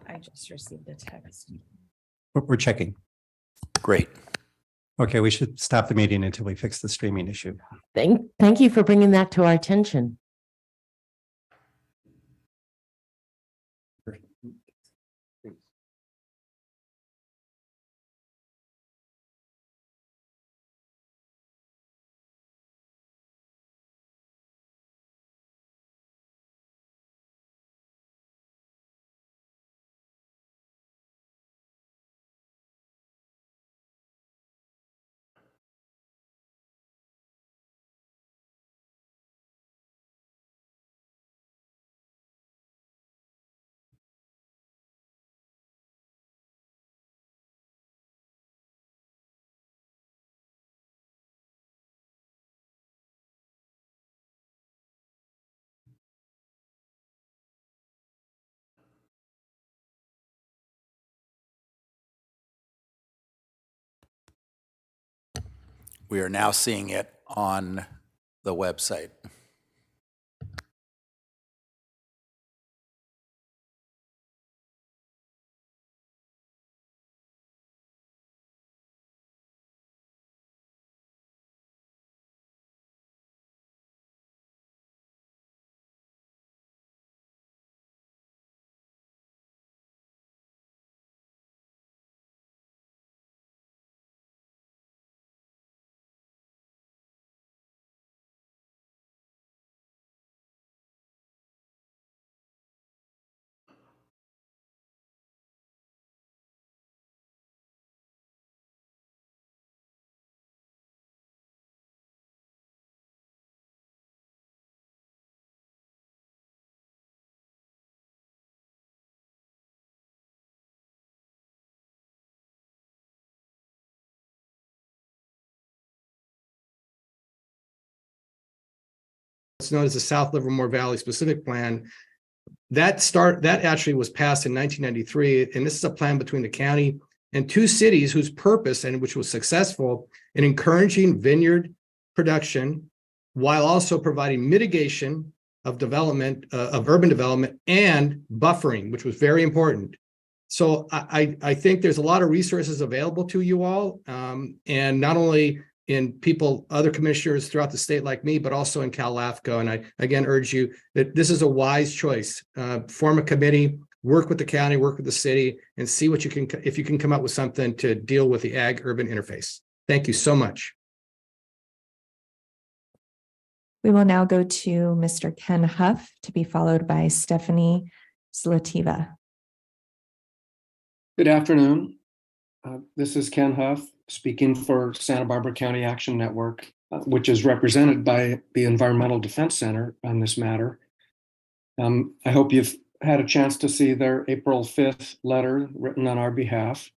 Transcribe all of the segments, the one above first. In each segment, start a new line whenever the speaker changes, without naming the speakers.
I just received a text.
We're checking.
Great.
Okay, we should stop the meeting until we fix the streaming issue.
Thank you for bringing that to our attention.
We are now seeing it on the website.
It's known as the South Livermore Valley Specific Plan. That actually was passed in 1993, and this is a plan between the county and two cities whose purpose, and which was successful in encouraging vineyard production while also providing mitigation of development, of urban development and buffering, which was very important. So I think there's a lot of resources available to you all, and not only in other commissioners throughout the state like me, but also in Cal LAFCO. And I again urge you that this is a wise choice. Form a committee, work with the county, work with the city, and see what if you can come up with something to deal with the ag-urban interface. Thank you so much.
We will now go to Mr. Ken Huff, to be followed by Stephanie Zlativa.
Good afternoon. This is Ken Huff speaking for Santa Barbara County Action Network, which is represented by the Environmental Defense Center on this matter. I hope you've had a chance to see their April 5th letter written on our behalf.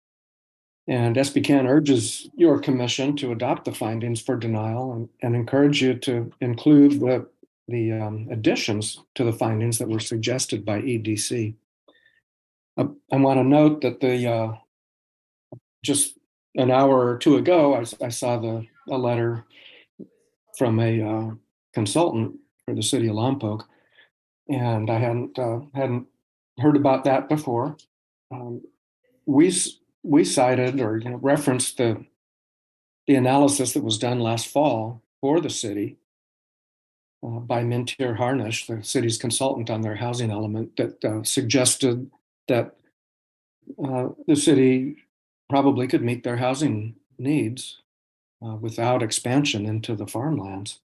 And SBCAN urges your commission to adopt the findings for denial and encourage you to include the additions to the findings that were suggested by EDC. I want to note that just an hour or two ago, I saw a letter from a consultant for the city of Lompoc, and I hadn't heard about that before. We cited or referenced the analysis that was done last fall for the city by Mintier Harnish, the city's consultant on their housing element, that suggested that the city probably could meet their housing needs without expansion into the farmlands.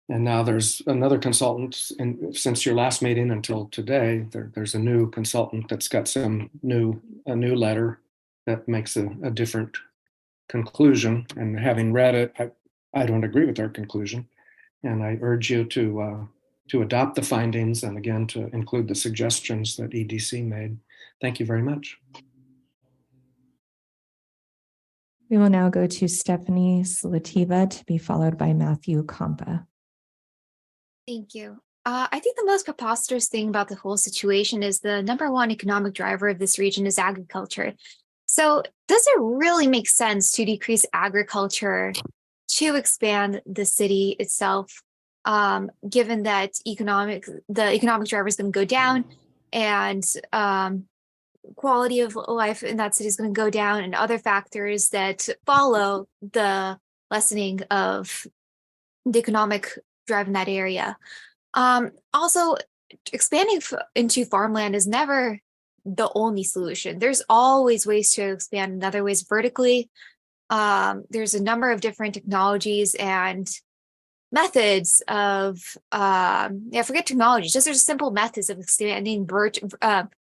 And now there's another consultant, and since your last meeting until today, there's a new consultant that's got a new letter that makes a different conclusion. And having read it, I don't agree with their conclusion. And I urge you to adopt the findings and again to include the suggestions that EDC made. Thank you very much.
We will now go to Stephanie Zlativa, to be followed by Matthew Kompa.
Thank you. I think the most preposterous thing about the whole situation is the number one economic driver of this region is agriculture. So does it really make sense to decrease agriculture to expand the city itself, given that the economic driver is going to go down and quality of life in that city is going to go down, and other factors that follow the lessening of the economic drive in that area. Also, expanding into farmland is never the only solution. There's always ways to expand in other ways vertically. There's a number of different technologies and methods of forget technologies, just there's simple methods of expanding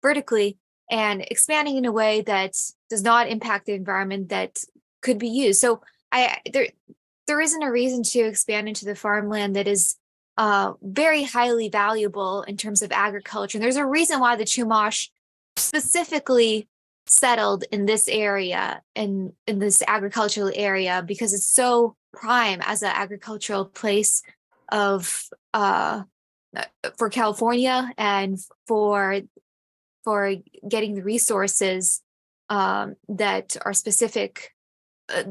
vertically and expanding in a way that does not impact the environment that could be used. So there isn't a reason to expand into the farmland that is very highly valuable in terms of agriculture. And there's a reason why the Chumash specifically settled in this area, in this agricultural area, because it's so prime as an agricultural place of for California and for getting the resources that are specific,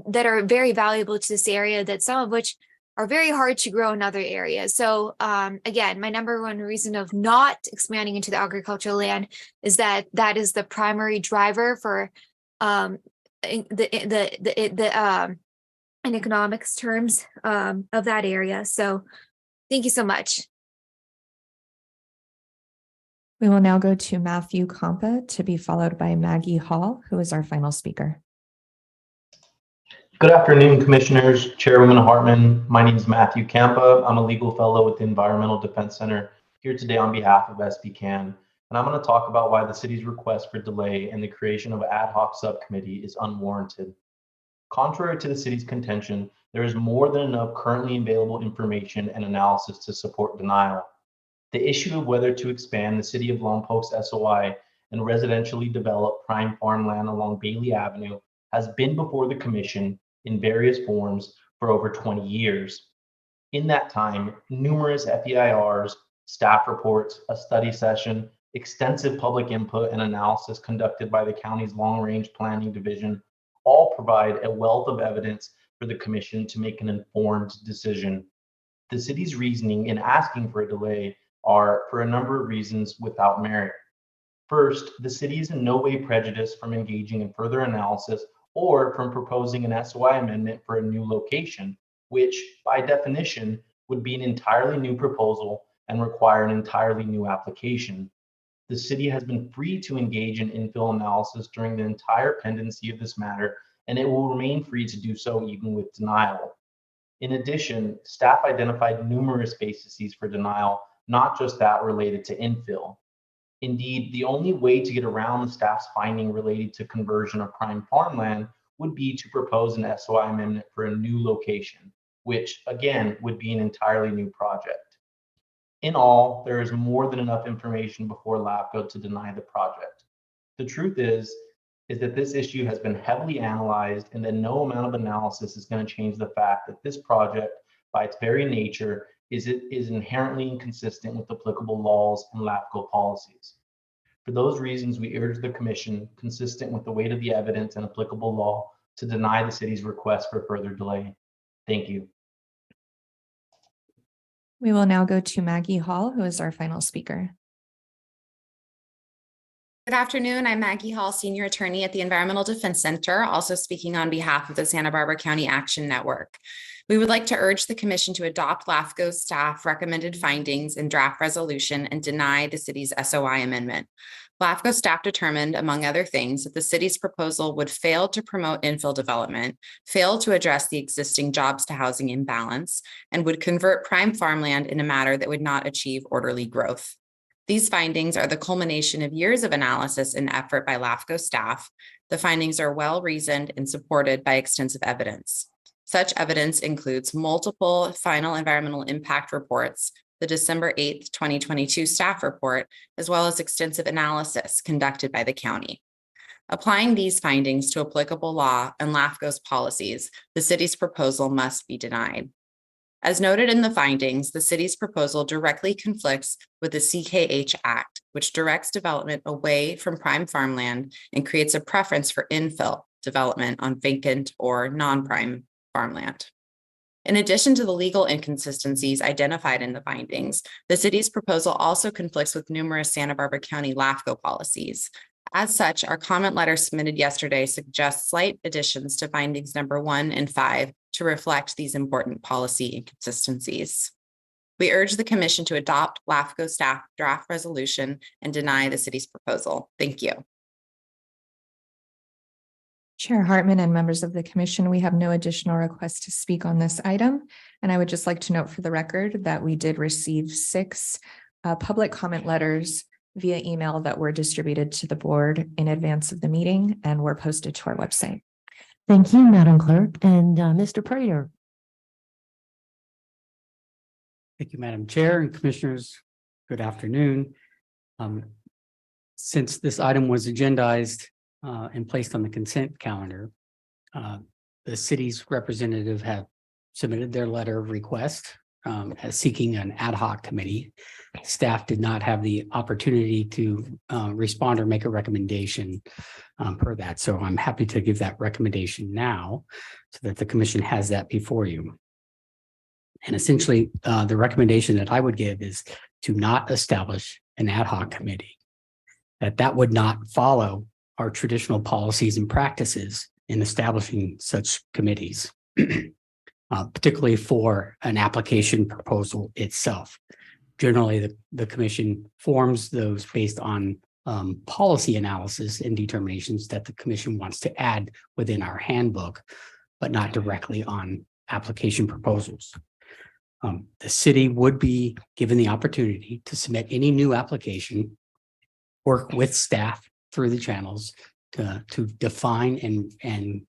that are very valuable to this area, that some of which are very hard to grow in other areas. So again, my number one reason of not expanding into the agricultural land is that is the primary driver for in economics terms of that area. So thank you so much.
We will now go to Matthew Compa to be followed by Maggie Hall, who is our final speaker.
Good afternoon, Commissioners, Chairwoman Hartman. My name is Matthew Campa. I'm a legal fellow with the Environmental Defense Center here today on behalf of SBCAN. And I'm going to talk about why the city's request for delay in the creation of an ad hoc subcommittee is unwarranted. Contrary to the city's contention, there is more than enough currently available information and analysis to support denial. The issue of whether to expand the City of Lompoc's SOI and residentially develop prime farmland along Bailey Avenue has been before the Commission in various forms for over 20 years. In that time, numerous FEIRs, staff reports, a study session, extensive public input and analysis conducted by the county's long-range planning division all provide a wealth of evidence for the Commission to make an informed decision. The city's reasoning in asking for a delay are for a number of reasons without merit. First, the city is in no way prejudiced from engaging in further analysis or from proposing an SOI amendment for a new location, which by definition would be an entirely new proposal and require an entirely new application. The city has been free to engage in infill analysis during the entire pendency of this matter, and it will remain free to do so even with denial. In addition, staff identified numerous bases for denial, not just that related to infill. Indeed, the only way to get around the staff's finding related to conversion of prime farmland would be to propose an SOI amendment for a new location, which again would be an entirely new project. In all, there is more than enough information before LAFCO to deny the project. The truth is that this issue has been heavily analyzed and that no amount of analysis is going to change the fact that this project, by its very nature, is inherently inconsistent with applicable laws and LAFCO policies. For those reasons, we urge the Commission, consistent with the weight of the evidence and applicable law, to deny the city's request for further delay. Thank you.
We will now go to Maggie Hall, who is our final speaker.
Good afternoon. I'm Maggie Hall, Senior Attorney at the Environmental Defense Center, also speaking on behalf of the Santa Barbara County Action Network. We would like to urge the Commission to adopt LAFCO's staff recommended findings and draft resolution and deny the city's SOI amendment. LAFCO staff determined, among other things, that the city's proposal would fail to promote infill development, fail to address the existing jobs to housing imbalance, and would convert prime farmland in a manner that would not achieve orderly growth. These findings are the culmination of years of analysis and effort by LAFCO staff. The findings are well-reasoned and supported by extensive evidence. Such evidence includes multiple final environmental impact reports, the December 8th, 2022 staff report, as well as extensive analysis conducted by the county. Applying these findings to applicable law and LAFCO's policies, the city's proposal must be denied. As noted in the findings, the city's proposal directly conflicts with the CKH Act, which directs development away from prime farmland and creates a preference for infill development on vacant or non-prime farmland. In addition to the legal inconsistencies identified in the findings, the city's proposal also conflicts with numerous Santa Barbara County LAFCO policies. As such, our comment letter submitted yesterday suggests slight additions to findings number 1 and 5 to reflect these important policy inconsistencies. We urge the commission to adopt LAFCO staff draft resolution and deny the city's proposal. Thank you.
Chair Hartman and members of the commission, we have no additional requests to speak on this item. And I would just like to note for the record that we did receive 6 public comment letters via email that were distributed to the board in advance of the meeting and were posted to our website.
Thank you, Madam Clerk. And Mr. Prater.
Thank you, Madam Chair and Commissioners. Good afternoon. Since this item was agendized and placed on the consent calendar, the city's representative have submitted their letter of request as seeking an ad hoc committee. Staff did not have the opportunity to respond or make a recommendation per that. So I'm happy to give that recommendation now so that the commission has that before you. And essentially, the recommendation that I would give is to not establish an ad hoc committee, that would not follow our traditional policies and practices in establishing such committees, particularly for an application proposal itself. Generally, the commission forms those based on policy analysis and determinations that the commission wants to add within our handbook, but not directly on application proposals. The city would be given the opportunity to submit any new application, work with staff through the channels to define and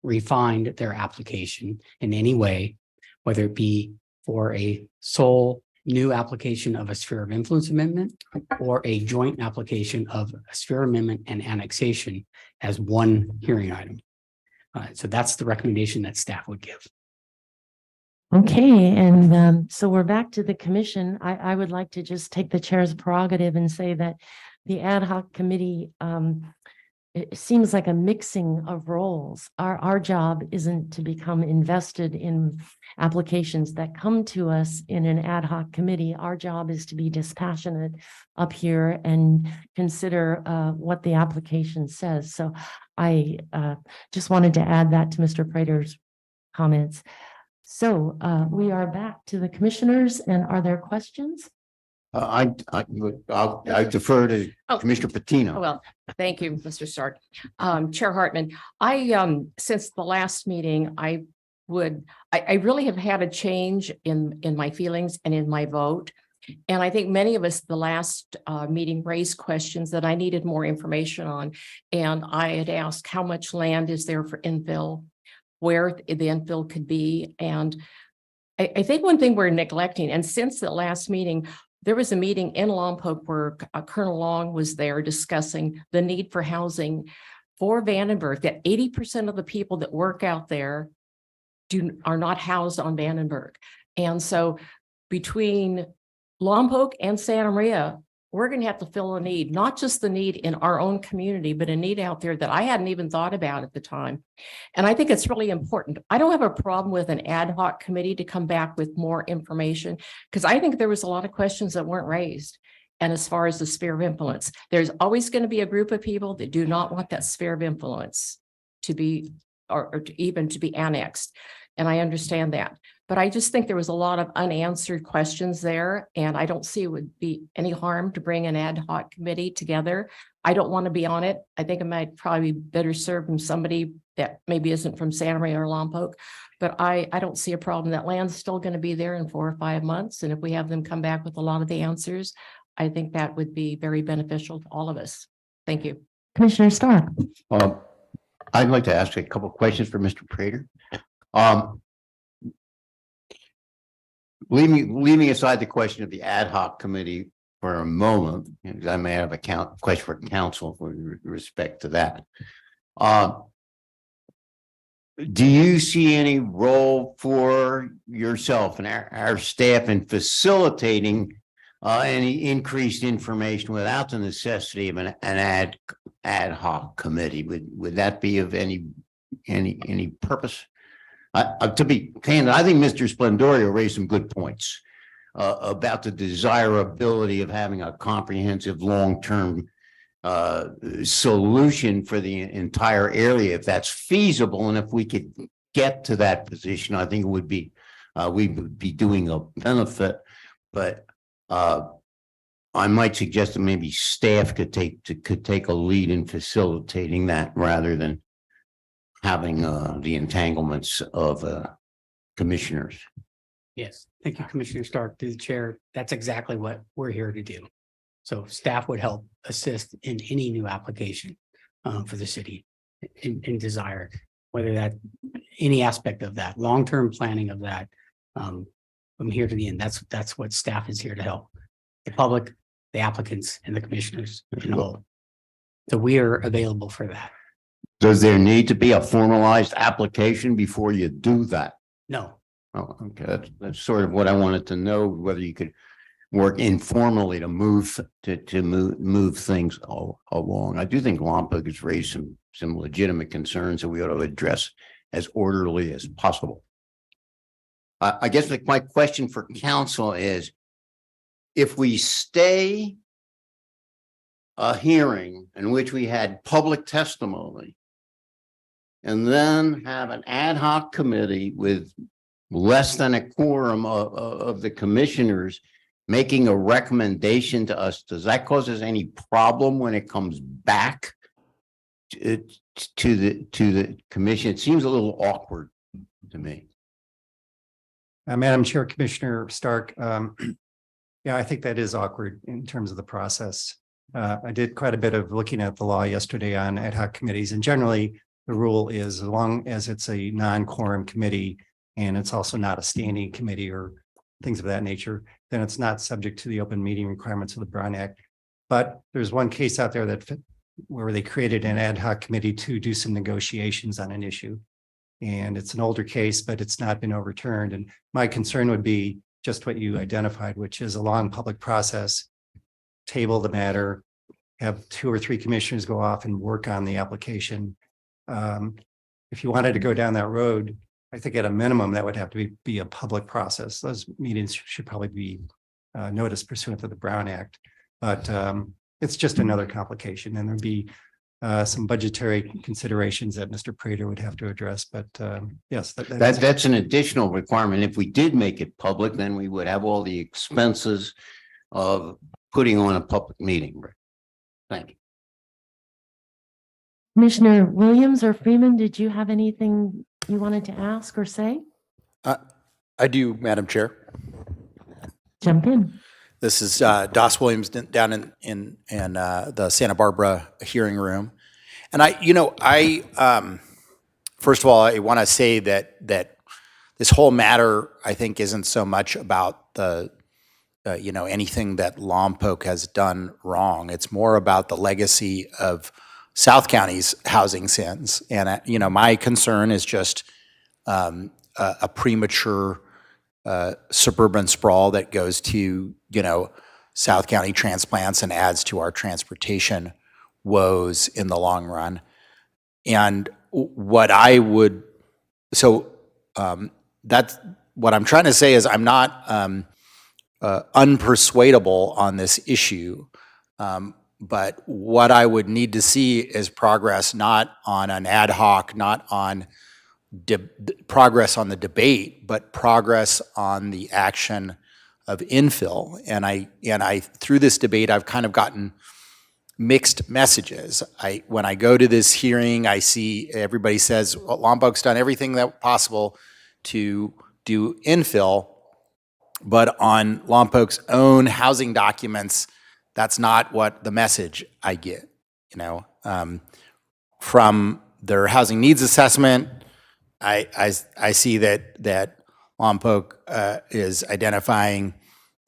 refine their application in any way, whether it be for a sole new application of a sphere of influence amendment or a joint application of a sphere amendment and annexation as one hearing item. So that's the recommendation that staff would give.
Okay, and so we're back to the commission. I would like to just take the chair's prerogative and say that the ad hoc committee, it seems like a mixing of roles. Our job isn't to become invested in applications that come to us in an ad hoc committee. Our job is to be dispassionate up here and consider what the application says. So I just wanted to add that to Mr. Prater's comments. So we are back to the commissioners, and are there questions?
I defer to Commissioner Patino.
Well, thank you, Mr. Stark. Chair Hartman, since the last meeting, I really have had a change in my feelings and in my vote. And I think many of us, the last meeting, raised questions that I needed more information on. And I had asked how much land is there for infill, where the infill could be. And I think one thing we're neglecting, and since the last meeting, there was a meeting in Lompoc where Colonel Long was there discussing the need for housing for Vandenberg, that 80% of the people that work out there are not housed on Vandenberg. And so between Lompoc and Santa Maria, we're going to have to fill a need, not just the need in our own community, but a need out there that I hadn't even thought about at the time. And I think it's really important. I don't have a problem with an ad hoc committee to come back with more information, because I think there was a lot of questions that weren't raised. And as far as the sphere of influence, there's always going to be a group of people that do not want that sphere of influence to be, or to even to be annexed. And I understand that. But I just think there was a lot of unanswered questions there, and I don't see it would be any harm to bring an ad hoc committee together. I don't want to be on it. I think it might probably be better served from somebody that maybe isn't from Santa Maria or Lompoc, but I don't see a problem. That land's still going to be there in 4 or 5 months. And if we have them come back with a lot of the answers, I think that would be very beneficial to all of us. Thank you.
Commissioner Stark.
I'd like to ask a couple of questions for Mr. Prater. Leaving aside the question of the ad hoc committee for a moment, because I may have a question for council with respect to that. Do you see any role for yourself and our staff in facilitating any increased information without the necessity of an ad hoc committee? Would that be of any purpose? To be candid, I think Mr. Splendorio raised some good points about the desirability of having a comprehensive long-term solution for the entire area, if that's feasible, and if we could get to that position, I think it would be, we would be doing a benefit. But I might suggest that maybe staff could take a lead in facilitating that rather than having the entanglements of commissioners.
Yes, thank you, Commissioner Stark, to the chair. That's exactly what we're here to do. So staff would help assist in any new application for the city in desired, whether that, any aspect of that, long-term planning of that. From here to the end, that's what staff is here to help. The public, the applicants, and the commissioners in whole. So we are available for that.
Does there need to be a formalized application before you do that?
No,
Oh, okay, that's sort of what I wanted to know, whether you could work informally to move things along. I do think Lompoc has raised some legitimate concerns that we ought to address as orderly as possible. I guess my question for council is, if we stay a hearing in which we had public testimony and then have an ad hoc committee with less than a quorum of the commissioners making a recommendation to us, does that cause us any problem when it comes back to the commission? It seems a little awkward to me.
Madam Chair, Commissioner Stark, yeah, I think that is awkward in terms of the process. I did quite a bit of looking at the law yesterday on ad hoc committees, and generally the rule is, as long as it's a non-quorum committee and it's also not a standing committee or things of that nature, then it's not subject to the open meeting requirements of the Brown Act. But there's one case out there where they created an ad hoc committee to do some negotiations on an issue. And it's an older case, but it's not been overturned. And my concern would be just what you identified, which is a long public process, table the matter, have 2 or 3 commissioners go off and work on the application. If you wanted to go down that road, I think at a minimum, that would have to be a public process. Those meetings should probably be noticed pursuant to the Brown Act. But it's just another complication, and there'd be some budgetary considerations that Mr. Prater would have to address. But yes,
That's an additional requirement. If we did make it public, then we would have all the expenses of putting on a public meeting. Thank you.
Commissioner Williams or Freeman, did you have anything you wanted to ask or say?
I do, Madam Chair.
Jump in.
This is Doss Williams down in the Santa Barbara hearing room. And first of all, I want to say that this whole matter, I think, isn't so much about the anything that Lompoc has done wrong. It's more about the legacy of South County's housing sins. And my concern is just a premature suburban sprawl that goes to South County transplants and adds to our transportation woes in the long run. And that's what I'm trying to say is I'm not unpersuadable on this issue. But what I would need to see is progress, not on an ad hoc, not on progress on the debate, but progress on the action of infill. And I through this debate, I've kind of gotten mixed messages. When I go to this hearing, I see everybody says, well, Lompoc's done everything that possible to do infill, but on Lompoc's own housing documents, that's not what the message I get. From their housing needs assessment, I see that Lompoc is identifying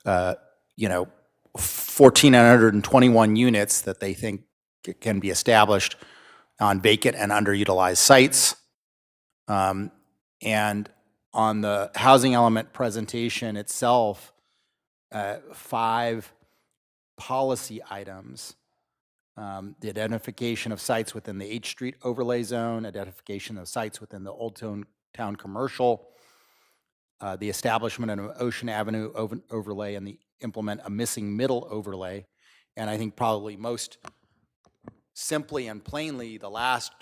1,421 units that they think can be established on vacant and underutilized sites. And on the housing element presentation itself, 5 policy items. The identification of sites within the H Street overlay zone, identification of sites within the Old Town commercial, the establishment of an Ocean Avenue overlay, and the implement a missing middle overlay. And I think probably most simply and plainly the last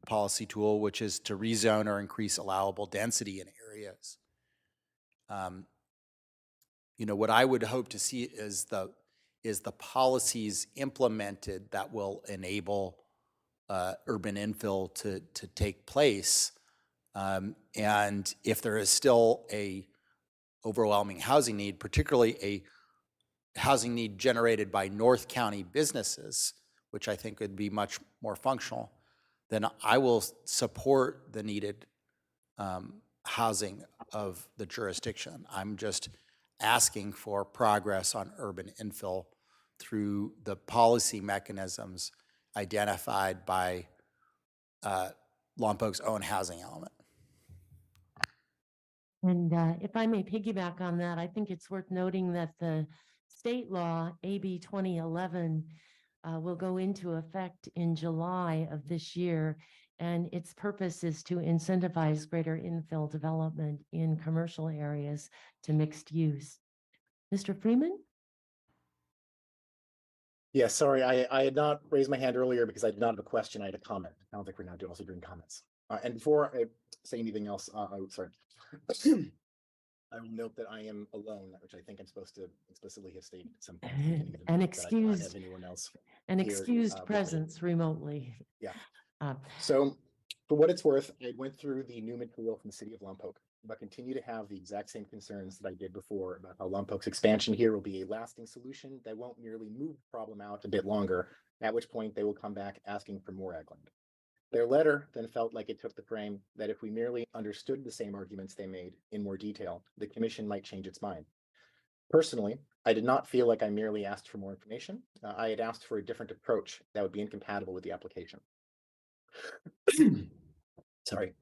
policy tool, which is to rezone or increase allowable density in areas. You know, what I would hope to see is the policies implemented that will enable urban infill to take place. And if there is still a overwhelming housing need, particularly a housing need generated by North County businesses, which I think would be much more functional, then I will support the needed housing of the jurisdiction. I'm just asking for progress on urban infill through the policy mechanisms identified by Lompoc's own housing element.
And if I may piggyback on that, I think it's worth noting that the state law, AB 2011, will go into effect in July of this year. And its purpose is to incentivize greater infill development in commercial areas to mixed use. Mr. Freeman?
Yeah, sorry, I had not raised my hand earlier because I did not have a question. I had a comment. I don't think we're now also doing comments. And before I say anything else, sorry. I will note that I am alone, which I think I'm supposed to explicitly have stated at some point.
An excused,
have anyone else
an
here,
excused presence remotely.
Yeah. So for what it's worth, I went through the new material from the city of Lompoc, but continue to have the exact same concerns that I did before about how Lompoc's expansion here will be a lasting solution that won't merely move the problem out a bit longer, at which point they will come back asking for more ag land. Their letter then felt like it took the frame that if we merely understood the same arguments they made in more detail, the commission might change its mind. Personally, I did not feel like I merely asked for more information. I had asked for a different approach that would be incompatible with the application. Sorry.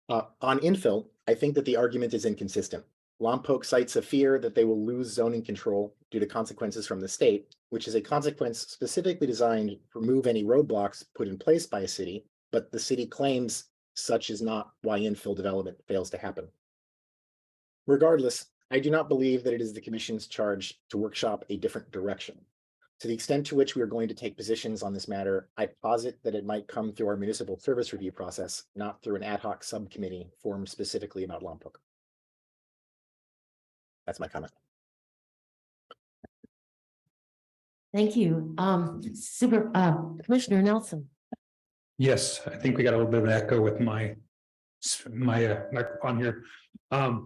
On infill, I think that the argument is inconsistent. Lompoc cites a fear that they will lose zoning control due to consequences from the state, which is a consequence specifically designed to remove any roadblocks put in place by a city, but the city claims such is not why infill development fails to happen. Regardless, I do not believe that it is the commission's charge to workshop a different direction. To the extent to which we are going to take positions on this matter, I posit that it might come through our municipal service review process, not through an ad hoc subcommittee formed specifically about Lompoc. That's my comment.
Thank you. Commissioner Nelson.
Yes, I think we got a little bit of an echo with my microphone here. I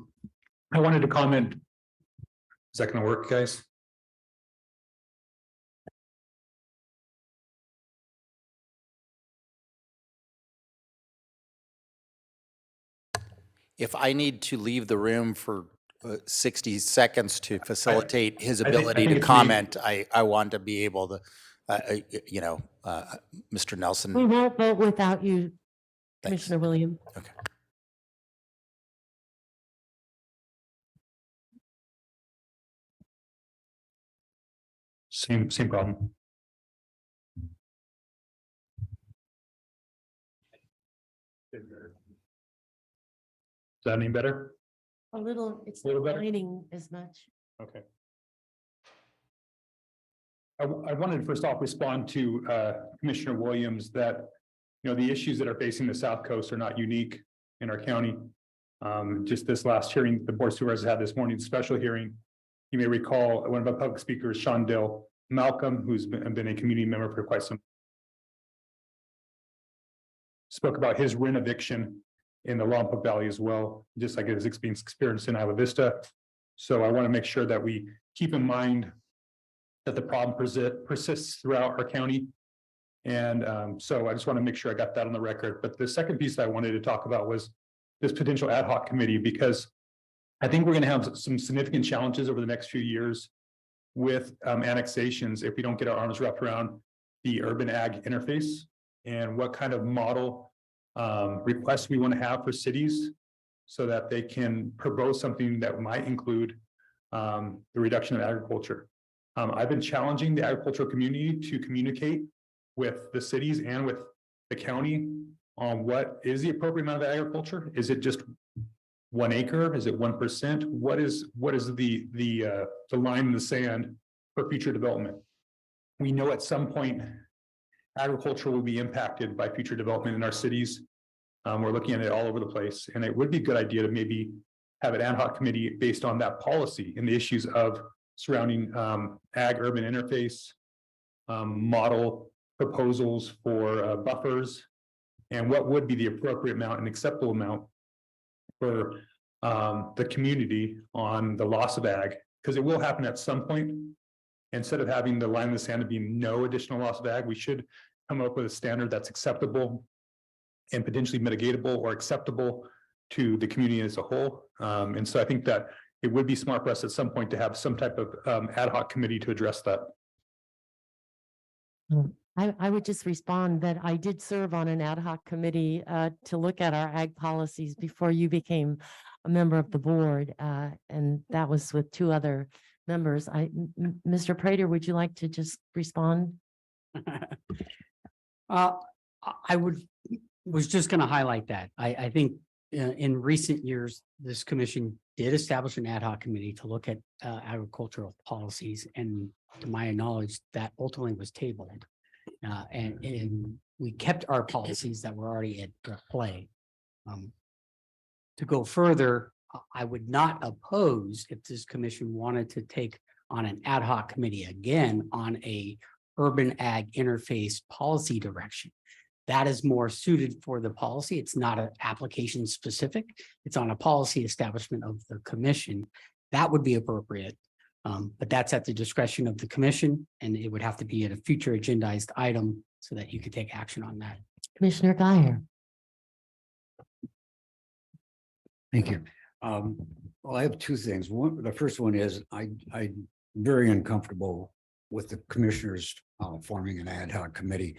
wanted to comment. Is that going to work, guys?
If I need to leave the room for 60 seconds to facilitate his ability to comment, I want to be able to, Mr. Nelson.
We won't vote without you,
Thanks.
Commissioner Williams.
Okay.
Same problem. Is that any better?
A little, it's
A little
not
better?
lighting as much.
Okay. I wanted to first off respond to Commissioner Williams that, the issues that are facing the South Coast are not unique in our county. Just this last hearing, the Board of Supervisors had this morning, special hearing. You may recall one of our public speakers, Sean Dill Malcolm, who's been a community member for quite some time, spoke about his rent eviction in the Lompoc Valley as well, just like his experience in Isla Vista. So I want to make sure that we keep in mind that the problem persists throughout our county. And so I just want to make sure I got that on the record. But the second piece that I wanted to talk about was this potential ad hoc committee, because I think we're going to have some significant challenges over the next few years with annexations if we don't get our arms wrapped around the urban ag interface and what kind of model requests we want to have for cities so that they can propose something that might include the reduction of agriculture. I've been challenging the agricultural community to communicate with the cities and with the county on what is the appropriate amount of agriculture. Is it just 1 acre? Is it 1%? What is the line in the sand for future development? We know at some point agriculture will be impacted by future development in our cities. We're looking at it all over the place, and it would be a good idea to maybe have an ad hoc committee based on that policy and the issues of surrounding ag-urban interface, model proposals for buffers, and what would be the appropriate amount and acceptable amount for the community on the loss of ag, because it will happen at some point. Instead of having the line in the sand to be no additional loss of ag, we should come up with a standard that's acceptable and potentially mitigatable or acceptable to the community as a whole. And so I think that it would be smart for us at some point to have some type of ad hoc committee to address that.
I would just respond that I did serve on an ad hoc committee to look at our ag policies before you became a member of the board. And that was with two other members. Mr. Prater, would you like to just respond?
I was just going to highlight that. I think in recent years, this commission did establish an ad hoc committee to look at agricultural policies. And to my knowledge, that ultimately was tabled. And we kept our policies that were already at play. To go further, I would not oppose if this commission wanted to take on an ad hoc committee again on a urban ag interface policy direction. That is more suited for the policy. It's not an application specific. It's on a policy establishment of the commission. That would be appropriate. But that's at the discretion of the commission, and it would have to be at a future agendized item so that you could take action on that.
Commissioner Guyer.
Thank you. Well, I have two things. The first one is I'm very uncomfortable with the commissioners forming an ad hoc committee.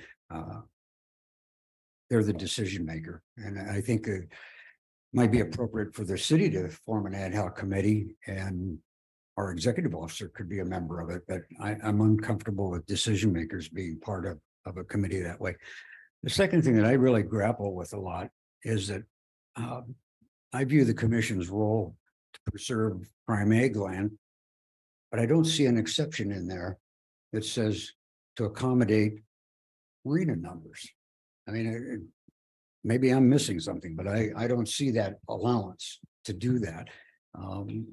They're the decision maker, and I think it might be appropriate for the city to form an ad hoc committee, and our executive officer could be a member of it, but I'm uncomfortable with decision makers being part of a committee that way. The second thing that I really grapple with a lot is that I view the commission's role to preserve prime ag land, but I don't see an exception in there that says to accommodate RENA numbers. I mean, maybe I'm missing something, but I don't see that allowance to do that.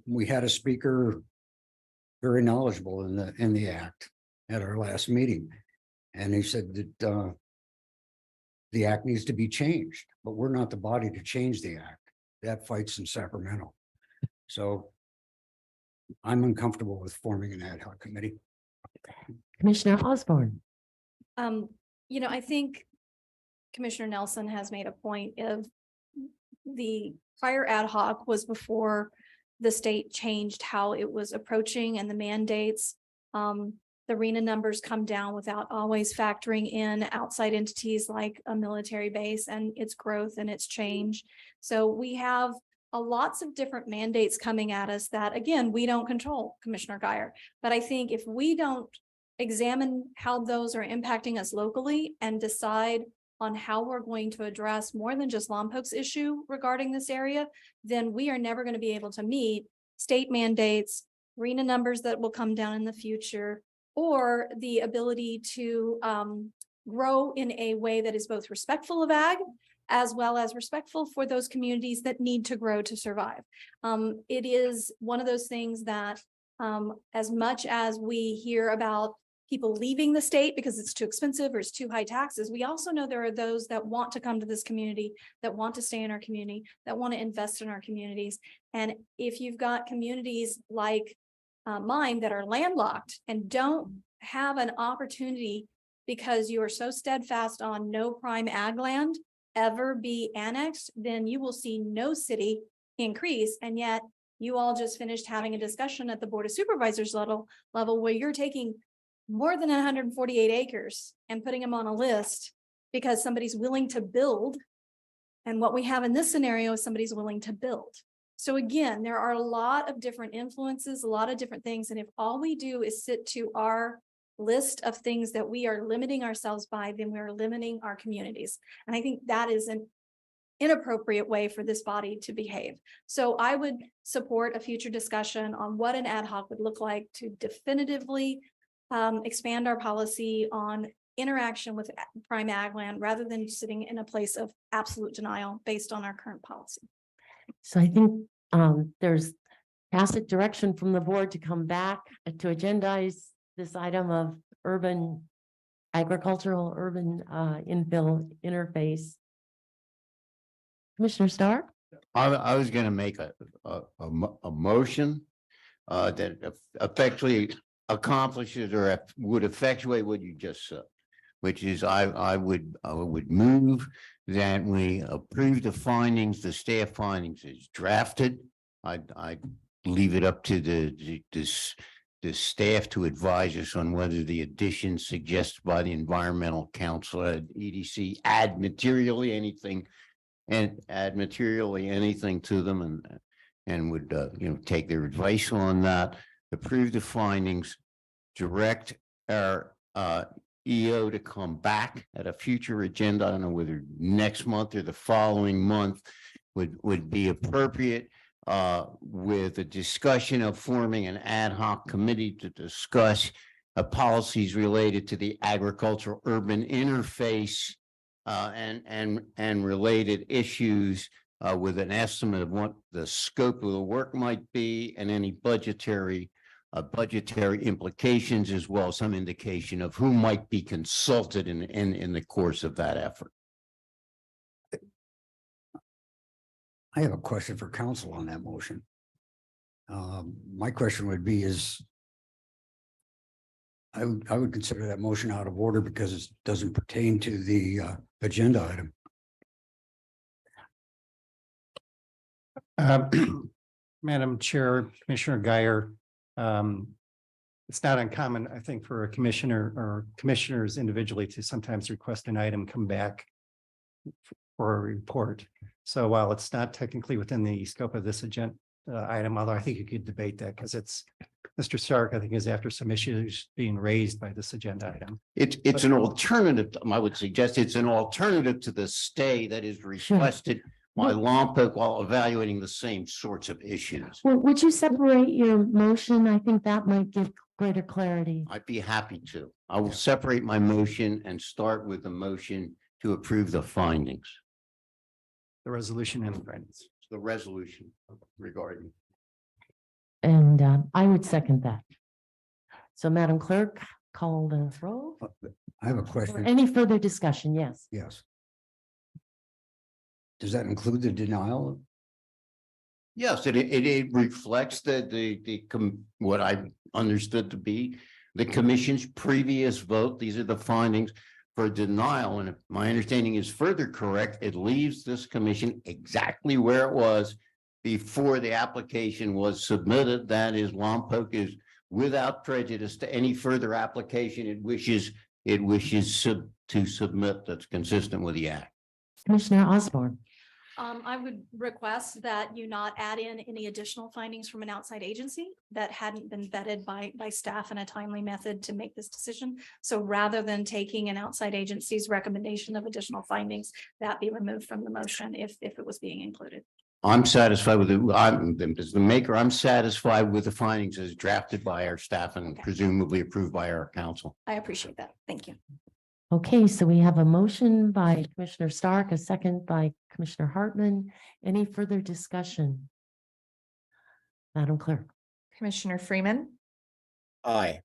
We had a speaker very knowledgeable in the act at our last meeting, and he said that the act needs to be changed, but we're not the body to change the act. That fight's in Sacramento. So I'm uncomfortable with forming an ad hoc committee.
Commissioner Osborne.
I think Commissioner Nelson has made a point of the prior ad hoc was before the state changed how it was approaching and the mandates. The RENA numbers come down without always factoring in outside entities like a military base and its growth and its change. So we have lots of different mandates coming at us that, again, we don't control, Commissioner Guyer. But I think if we don't examine how those are impacting us locally and decide on how we're going to address more than just Lompoc's issue regarding this area, then we are never going to be able to meet state mandates, RENA numbers that will come down in the future, or the ability to grow in a way that is both respectful of ag as well as respectful for those communities that need to grow to survive. It is one of those things that as much as we hear about people leaving the state because it's too expensive or it's too high taxes, we also know there are those that want to come to this community, that want to stay in our community, that want to invest in our communities. And if you've got communities like mine that are landlocked and don't have an opportunity because you are so steadfast on no prime ag land ever be annexed, then you will see no city increase. And yet you all just finished having a discussion at the Board of Supervisors level where you're taking more than 148 acres and putting them on a list because somebody's willing to build. And what we have in this scenario is somebody's willing to build. So again, there are a lot of different influences, a lot of different things. And if all we do is sit to our list of things that we are limiting ourselves by, then we're limiting our communities. And I think that is an inappropriate way for this body to behave. So I would support a future discussion on what an ad hoc would look like to definitively expand our policy on interaction with prime ag land rather than sitting in a place of absolute denial based on our current policy.
So I think there's tacit direction from the board to come back to agendize this item of agricultural urban infill interface. Commissioner Stark?
I was gonna make a motion that effectually accomplishes or would effectuate what you just said, which is I would move that we approve the findings, the staff findings is drafted. I leave it up to the staff to advise us on whether the additions suggested by the environmental council at EDC add materially anything to them and would take their advice on that, approve the findings, direct our EO to come back at a future agenda. I don't know whether next month or the following month would be appropriate, with a discussion of forming an ad hoc committee to discuss policies related to the agricultural urban interface and related issues, with an estimate of what the scope of the work might be and any budgetary implications, as well as some indication of who might be consulted in the course of that effort.
I have a question for council on that motion. My question would be I would consider that motion out of order because it doesn't pertain to the agenda item.
Madam Chair, Commissioner Guyer, it's not uncommon, I think, for a commissioner or commissioners individually to sometimes request an item come back for a report. So while it's not technically within the scope of this agenda item, although I think you could debate that because it's Mr. Stark, I think, is after some issues being raised by this agenda item.
It's an alternative. I would suggest it's an alternative to the stay that is requested by Lompoc while evaluating the same sorts of issues.
Well, would you separate your motion? I think that might give greater clarity.
I'd be happy to. I will separate my motion and start with the motion to approve the findings.
The resolution and the findings.
The resolution regarding.
And I would second that. So Madam Clerk, call the roll.
I have a question.
Any further discussion? Yes.
Yes. Does that include the denial?
Yes, it reflects what I understood to be the commission's previous vote. These are the findings for denial. And if my understanding is further correct, it leaves this commission exactly where it was before the application was submitted. That is, Lompoc is without prejudice to any further application it wishes to submit that's consistent with the act.
Commissioner Osborne.
I would request that you not add in any additional findings from an outside agency that hadn't been vetted by staff in a timely method to make this decision. So rather than taking an outside agency's recommendation of additional findings, that be removed from the motion if it was being included.
I'm satisfied with it. As the maker, I'm satisfied with the findings as drafted by our staff and presumably approved by our council.
I appreciate that. Thank you.
Okay, so we have a motion by Commissioner Stark, a second by Commissioner Hartman. Any further discussion? Madam Clerk.
Commissioner Freeman,
Aye.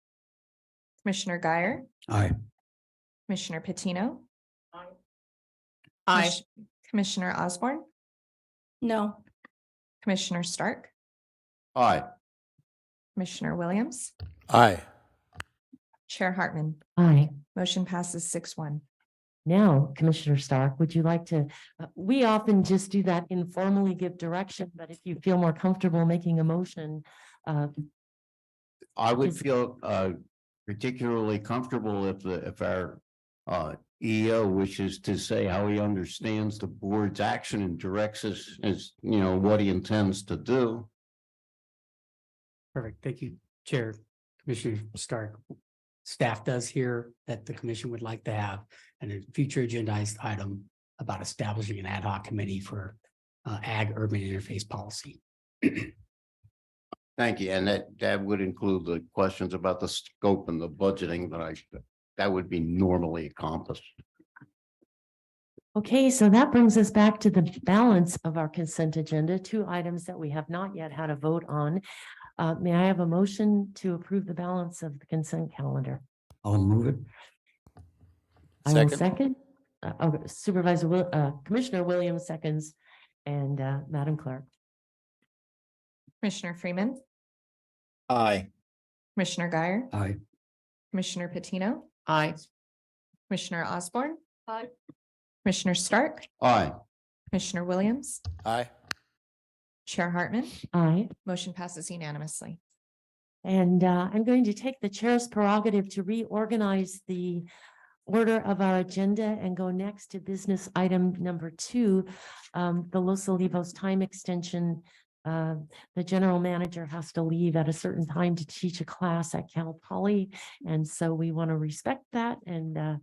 Commissioner Guyer,
Aye.
Commissioner Patino.
Aye.
Commissioner Osborne,
No.
Commissioner Stark,
Aye.
Commissioner Williams,
Aye.
Chair Hartman.
Aye.
Motion passes 6-1.
Now, Commissioner Stark, would you like to, we often just do that informally, give direction, but if you feel more comfortable making a motion.
I would feel particularly comfortable if our EO wishes to say how he understands the board's action and directs us as, what he intends to do.
Perfect. Thank you, Chair. Commissioner Stark. Staff does hear that the commission would like to have a future agendized item about establishing an ad hoc committee for ag urban interface policy.
Thank you. And that would include the questions about the scope and the budgeting that that would be normally accomplished.
Okay, so that brings us back to the balance of our consent agenda, 2 items that we have not yet had a vote on. May I have a motion to approve the balance of the consent calendar?
I'll move it.
I will second. Commissioner Williams seconds, and Madam Clerk.
Commissioner Freeman,
Aye.
Commissioner Guyer,
Aye.
Commissioner Patino,
Aye.
Commissioner Osborne,
Aye.
Commissioner Stark,
Aye.
Commissioner Williams,
Aye.
Chair Hartman.
Aye.
Motion passes unanimously.
And I'm going to take the chair's prerogative to reorganize the order of our agenda and go next to business item number 2, the Los Olivos time extension. The general manager has to leave at a certain time to teach a class at Cal Poly, and so we want to respect that. And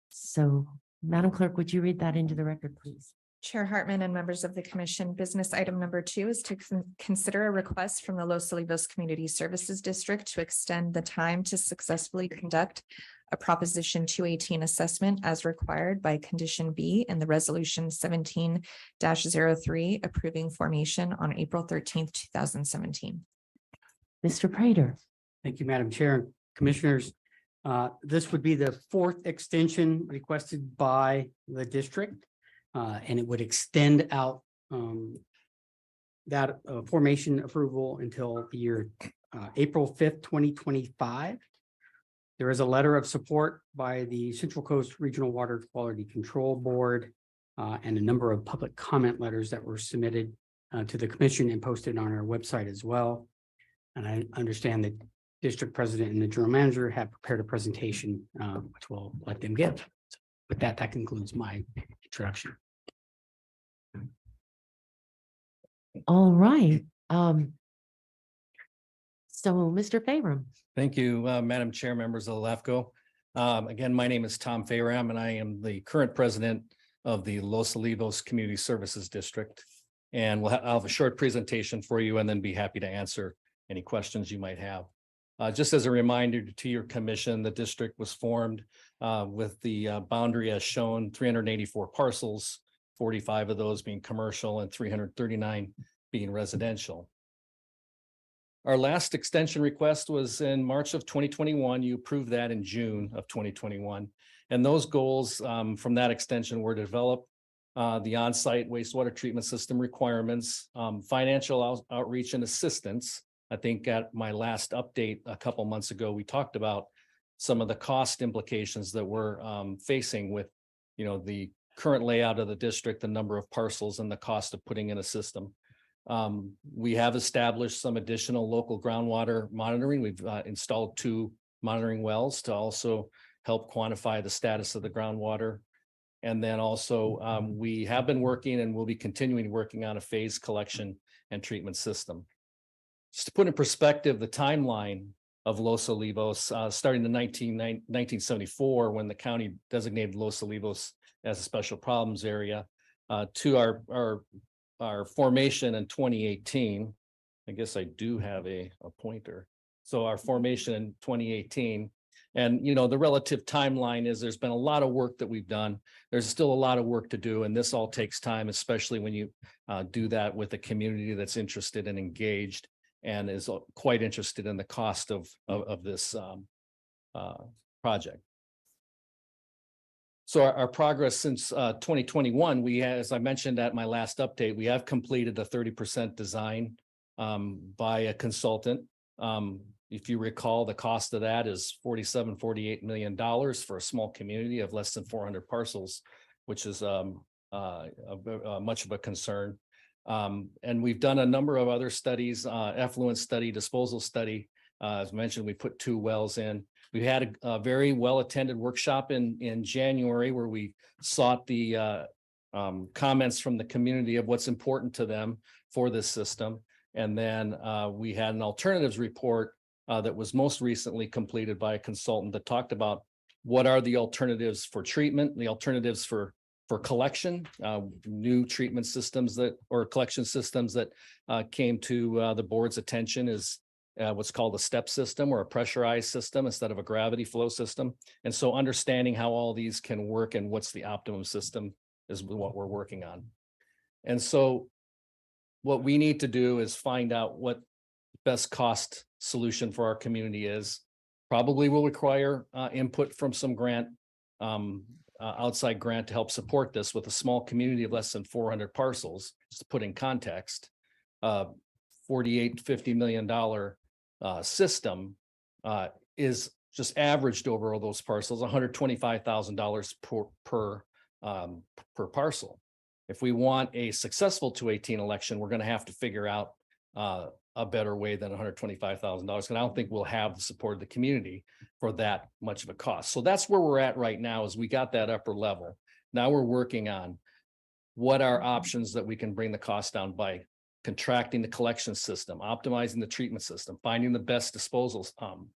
so, Madam Clerk, would you read that into the record, please?
Chair Hartman and members of the commission, business item number 2 is to consider a request from the Los Olivos Community Services District to extend the time to successfully conduct a Proposition 218 assessment as required by Condition B in the Resolution 17-03 approving formation on April 13th, 2017.
Mr. Prater.
Thank you, Madam Chair and Commissioners. This would be the 4th extension requested by the district, and it would extend out that formation approval until the year April 5th, 2025. There is a letter of support by the Central Coast Regional Water Quality Control Board and a number of public comment letters that were submitted to the commission and posted on our website as well. And I understand that district president and the general manager have prepared a presentation, which we'll let them give. So with that, that concludes my introduction.
All right. So, Mr. Fayram.
Thank you, Madam Chair, members of the LAFCO. Again, my name is Tom Fayram, and I am the current president of the Los Olivos Community Services District. And I'll have a short presentation for you and then be happy to answer any questions you might have. Just as a reminder to your commission, the district was formed with the boundary as shown, 384 parcels, 45 of those being commercial and 339 being residential. Our last extension request was in March of 2021. You approved that in June of 2021. And those goals from that extension were to develop the on-site wastewater treatment system requirements, financial outreach and assistance. I think at my last update a couple months ago, we talked about some of the cost implications that we're facing with, the current layout of the district, the number of parcels and the cost of putting in a system. We have established some additional local groundwater monitoring. We've installed 2 monitoring wells to also help quantify the status of the groundwater. And then also we have been working and will be continuing working on a phased collection and treatment system. Just to put in perspective, the timeline of Los Olivos, starting in 1974, when the county designated Los Olivos as a special problems area, to our formation in 2018. I guess I do have a pointer. So our formation in 2018, and the relative timeline is there's been a lot of work that we've done. There's still a lot of work to do, and this all takes time, especially when you do that with a community that's interested and engaged and is quite interested in the cost of this project. So our progress since 2021, as I mentioned at my last update, we have completed the 30% design by a consultant. If you recall, the cost of that is $48 million for a small community of less than 400 parcels, which is much of a concern. And we've done a number of other studies, effluent study, disposal study. As mentioned, we put 2 wells in. We had a very well-attended workshop in January where we sought the comments from the community of what's important to them for this system. And then we had an alternatives report that was most recently completed by a consultant that talked about what are the alternatives for treatment, the alternatives for collection, new treatment systems or collection systems that came to the board's attention is what's called a step system or a pressurized system instead of a gravity flow system. And so understanding how all these can work and what's the optimum system is what we're working on. And so what we need to do is find out what best cost solution for our community is. Probably will require input from some outside grant to help support this. With a small community of less than 400 parcels, just to put in context, $48 to $50 million system is just averaged over all those parcels, $125,000 per parcel. If we want a successful 218 election, we're going to have to figure out a better way than $125,000. And I don't think we'll have the support of the community for that much of a cost. So that's where we're at right now, is we got that upper level. Now we're working on what are options that we can bring the cost down by contracting the collection system, optimizing the treatment system, finding the best disposal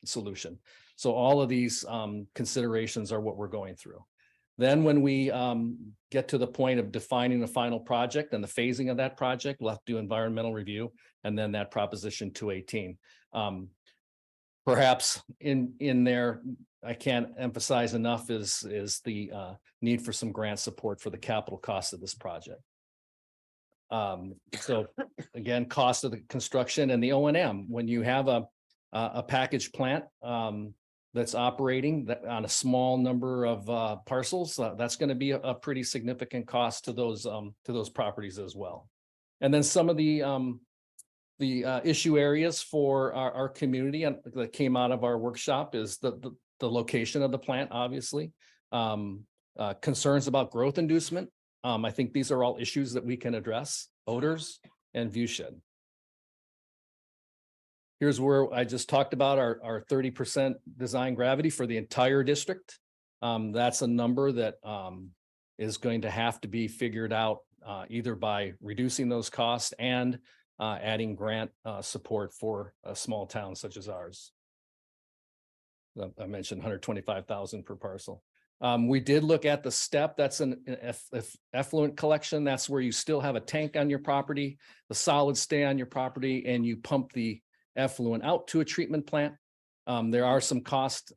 solution. So all of these considerations are what we're going through. Then when we get to the point of defining the final project and the phasing of that project, we'll have to do environmental review and then that Proposition 218. Perhaps in there, I can't emphasize enough is the need for some grant support for the capital cost of this project. So again, cost of the construction and the O&M. When you have a package plant that's operating on a small number of parcels, that's going to be a pretty significant cost to those properties as well. And then some of the issue areas for our community and that came out of our workshop is the location of the plant, obviously. Concerns about growth inducement. I think these are all issues that we can address. Odors and view shed. Here's where I just talked about our 30% design gravity for the entire district. That's a number that is going to have to be figured out either by reducing those costs and adding grant support for a small town such as ours. I mentioned 125,000 per parcel. We did look at the step. That's an effluent collection. That's where you still have a tank on your property. The solids stay on your property and you pump the effluent out to a treatment plant. There are some cost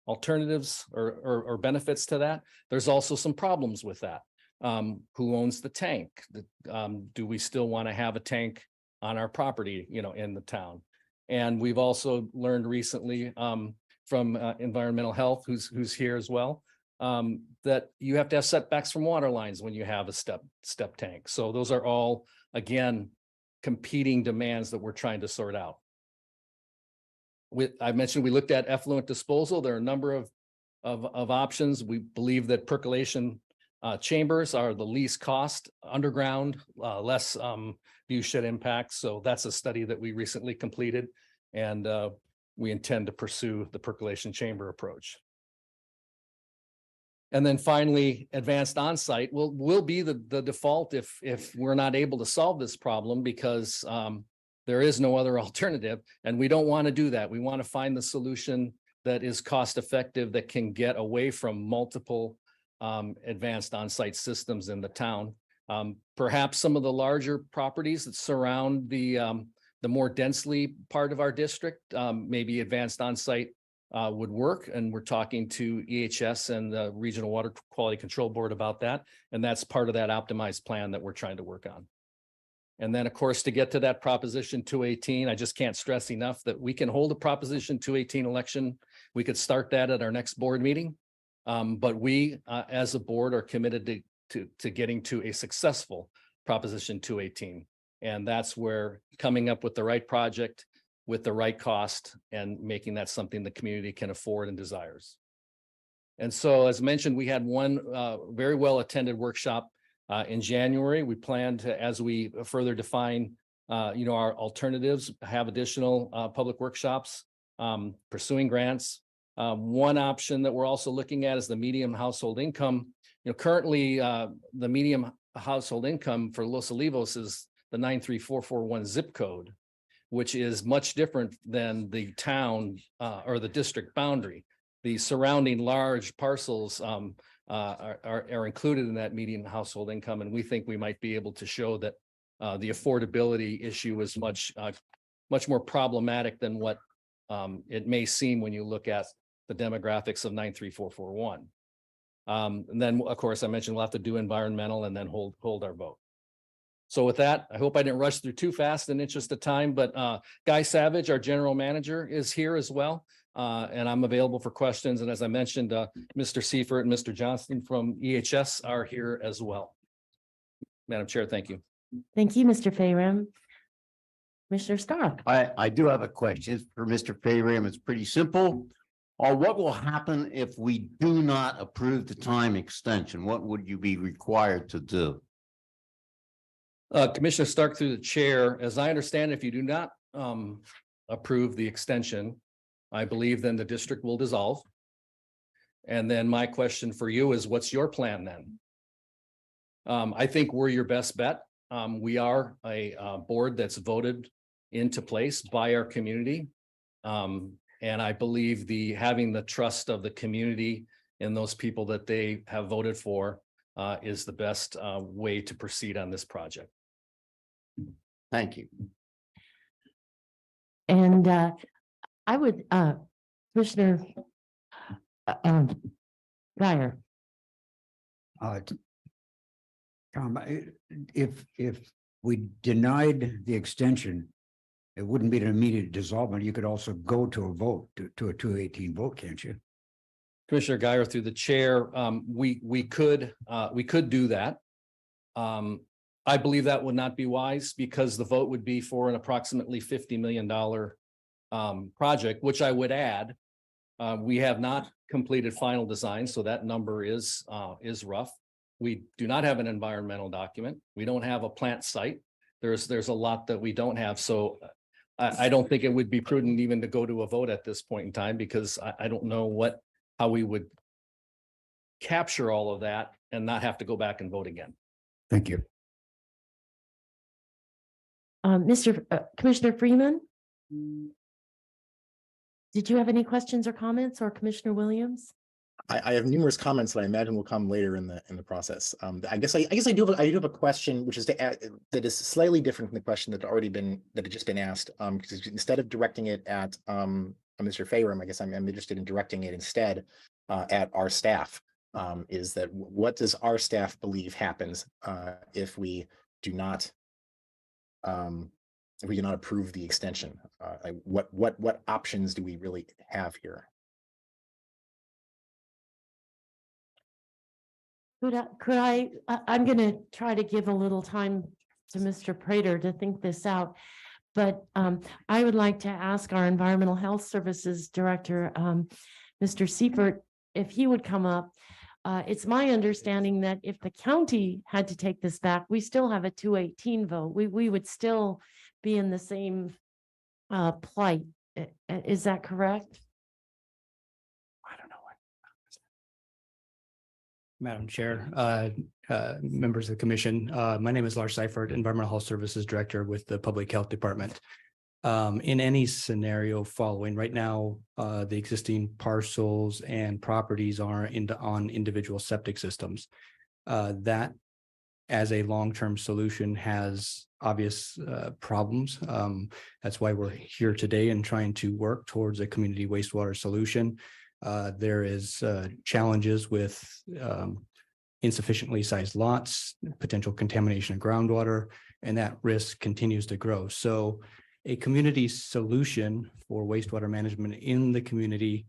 alternatives or benefits to that. There's also some problems with that. Who owns the tank? Do we still want to have a tank on our property, in the town? And we've also learned recently from environmental health, who's here as well, that you have to have setbacks from water lines when you have a step tank. So those are all, again, competing demands that we're trying to sort out. I mentioned we looked at effluent disposal. There are a number of options. We believe that percolation chambers are the least cost, underground, less view shed impact. So that's a study that we recently completed, and we intend to pursue the percolation chamber approach. And then finally, advanced on-site will be the default if we're not able to solve this problem, because there is no other alternative, and we don't want to do that. We want to find the solution that is cost effective, that can get away from multiple advanced on-site systems in the town. Perhaps some of the larger properties that surround the more densely part of our district, maybe advanced on-site would work. And we're talking to EHS and the Regional Water Quality Control Board about that. And that's part of that optimized plan that we're trying to work on. And then, of course, to get to that Proposition 218, I just can't stress enough that we can hold a Proposition 218 election. We could start that at our next board meeting. But we, as a board, are committed to getting to a successful Proposition 218. And that's where coming up with the right project, with the right cost, and making that something the community can afford and desires. And so, as mentioned, we had one very well attended workshop in January. We plan to, as we further define, our alternatives, have additional public workshops, pursuing grants. One option that we're also looking at is the medium household income. Currently, the medium household income for Los Olivos is the 93441 zip code, which is much different than the town or the district boundary. The surrounding large parcels are included in that median household income, and we think we might be able to show that the affordability issue is much much more problematic than what it may seem when you look at the demographics of 93441. And then, of course, I mentioned we'll have to do environmental and then hold our vote. So with that, I hope I didn't rush through too fast in interest of time, but Guy Savage, our general manager, is here as well. And I'm available for questions. And as I mentioned, Mr. Seifert and Mr. Johnston from EHS are here as well. Madam Chair, thank you.
Thank you, Mr. Fayram. Commissioner Stark.
I do have a question for Mr. Fayram. It's pretty simple. What will happen if we do not approve the time extension? What would you be required to do?
Commissioner Stark, through the chair, as I understand, if you do not approve the extension, I believe then the district will dissolve. And then my question for you is, what's your plan then? I think we're your best bet. We are a board that's voted into place by our community. And I believe having the trust of the community and those people that they have voted for is the best way to proceed on this project.
Thank you.
And I would, Commissioner Guyer.
Tom, if we denied the extension, it wouldn't be an immediate dissolvement. You could also go to a vote, to a 218 vote, can't you?
Commissioner Guyer, through the chair, we could do that. I believe that would not be wise because the vote would be for an approximately $50 million project, which I would add, we have not completed final design, so that number is rough. We do not have an environmental document. We don't have a plant site. There's a lot that we don't have. So I don't think it would be prudent even to go to a vote at this point in time because I don't know how we would capture all of that and not have to go back and vote again.
Thank you.
Commissioner Freeman? Did you have any questions or comments, or Commissioner Williams?
I have numerous comments that I imagine will come later in the process. I guess I do have a question, which is to add, that is slightly different from the question that had just been asked. Because instead of directing it at Mr. Fayram, I guess I'm interested in directing it instead at our staff. Is that what does our staff believe happens if we do not approve the extension? What options do we really have here?
I'm going to try to give a little time to Mr. Prater to think this out, but I would like to ask our Environmental Health Services Director, Mr. Seifert, if he would come up. It's my understanding that if the county had to take this back, we still have a 218 vote. We would still be in the same plight. Is that correct?
Madam Chair, members of the commission, my name is Lars Seifert, Environmental Health Services Director with the Public Health Department. In any scenario following, right now, the existing parcels and properties are on individual septic systems. That, as a long-term solution, has obvious problems. That's why we're here today and trying to work towards a community wastewater solution. There is challenges with insufficiently sized lots, potential contamination of groundwater, and that risk continues to grow. So a community solution for wastewater management in the community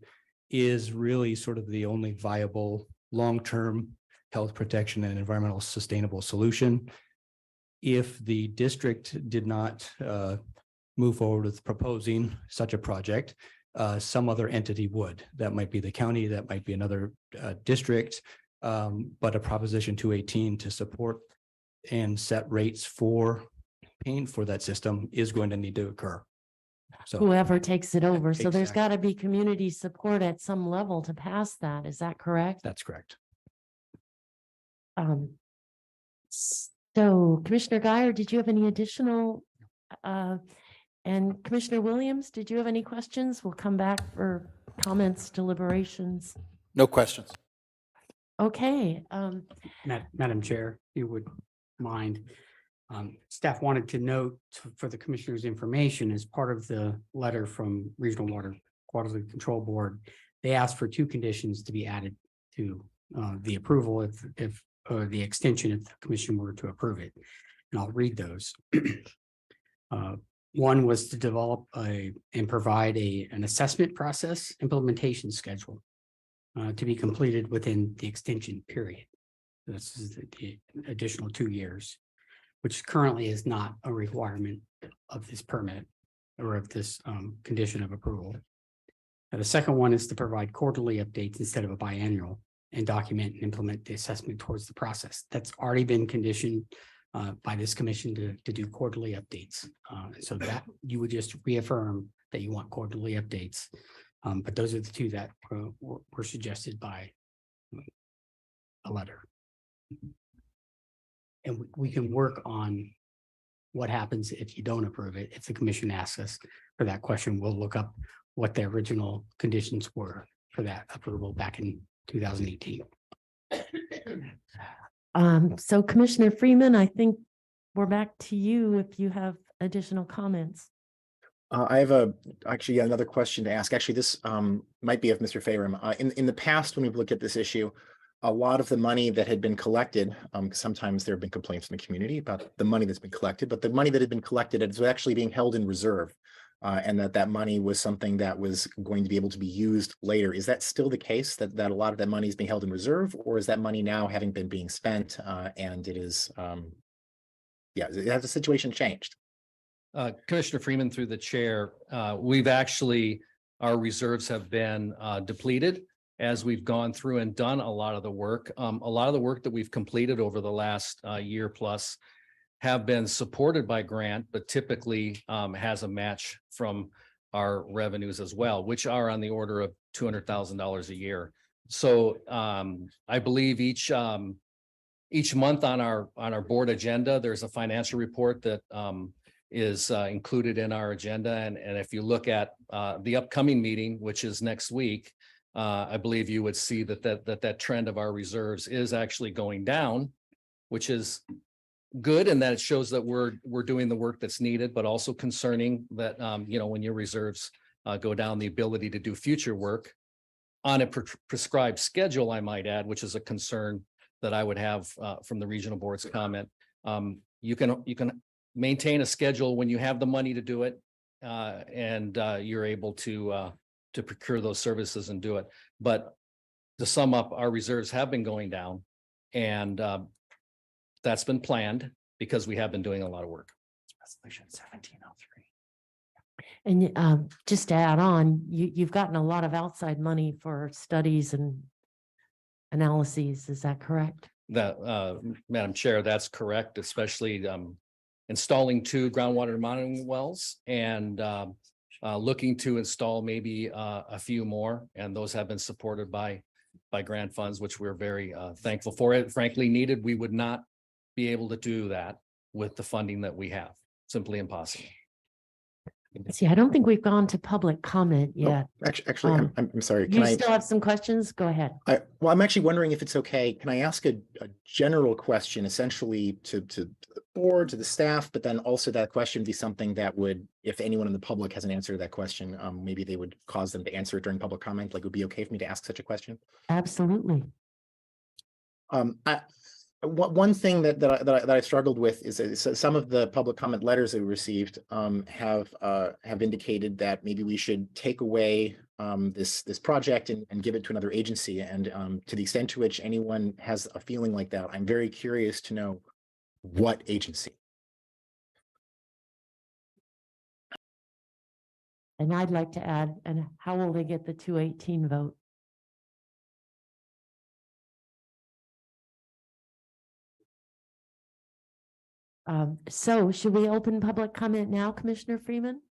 is really sort of the only viable long-term health protection and environmental sustainable solution. If the district did not move forward with proposing such a project, some other entity would. That might be the county, that might be another district, but a Proposition 218 to support and set rates for paying for that system is going to need to occur. So
whoever takes it over. So there's
Exactly.
got to be community support at some level to pass that. Is that correct?
That's correct.
So Commissioner Guyer, did you have any additional and Commissioner Williams, did you have any questions? We'll come back for comments, deliberations.
No questions.
Okay.
Madam Chair, if you would mind, Staff wanted to note for the commissioner's information, as part of the letter from Regional Water Quality Control Board, they asked for 2 conditions to be added to the approval if or the extension if the commission were to approve it. And I'll read those. One was to develop and provide an assessment process implementation schedule to be completed within the extension period. This is the additional 2 years, which currently is not a requirement of this permit or of this condition of approval. Now, the second one is to provide quarterly updates instead of a biannual and document and implement the assessment towards the process. That's already been conditioned by this commission to do quarterly updates. So that you would just reaffirm that you want quarterly updates. But those are the 2 that were suggested by a letter. And we can work on what happens if you don't approve it. If the commission asks us for that question, we'll look up what the original conditions were for that approval back in 2018.
So Commissioner Freeman, I think we're back to you if you have additional comments.
I have actually another question to ask. Actually, this might be of Mr. Fayram. In the past, when we've looked at this issue, a lot of the money that had been collected, sometimes there have been complaints from the community about the money that's been collected, but the money that had been collected is actually being held in reserve, and that money was something that was going to be able to be used later. Is that still the case, that a lot of that money is being held in reserve, or is that money now having been being spent and it is, has the situation changed?
Commissioner Freeman, through the chair, we've actually, our reserves have been depleted as we've gone through and done a lot of the work. A lot of the work that we've completed over the last year plus have been supported by grant, but typically has a match from our revenues as well, which are on the order of $200,000 a year. So I believe each month on our board agenda, there's a financial report that is included in our agenda. And if you look at the upcoming meeting, which is next week, I believe you would see that trend of our reserves is actually going down, which is good, and that it shows that we're doing the work that's needed, but also concerning that when your reserves go down, the ability to do future work on a prescribed schedule, I might add, which is a concern that I would have from the regional board's comment. You can maintain a schedule when you have the money to do it, and you're able to procure those services and do it. But to sum up, our reserves have been going down, and that's been planned because we have been doing a lot of work. Resolution 1703.
And just to add on, you've gotten a lot of outside money for studies and analyses. Is that correct?
That, Madam Chair, that's correct, especially installing 2 groundwater monitoring wells and looking to install maybe a few more. And those have been supported by grant funds, which we're very thankful for. It frankly needed. We would not be able to do that with the funding that we have. Simply impossible.
See, I don't think we've gone to public comment yet.
Actually, I'm sorry.
You still have some questions? Go ahead.
Well, I'm actually wondering if it's okay. Can I ask a general question, essentially to the board, to the staff, but then also that question be something that would, if anyone in the public has an answer to that question, maybe they would cause them to answer it during public comment. Like, it would be okay for me to ask such a question? Absolutely. One thing that I struggled with is some of the public comment letters that we received have indicated that maybe we should take away this project and give it to another agency. And to the extent to which anyone has a feeling like that, I'm very curious to know what agency.
And I'd like to add, and how will they get the 218 vote? So should we open public comment now, Commissioner Freeman?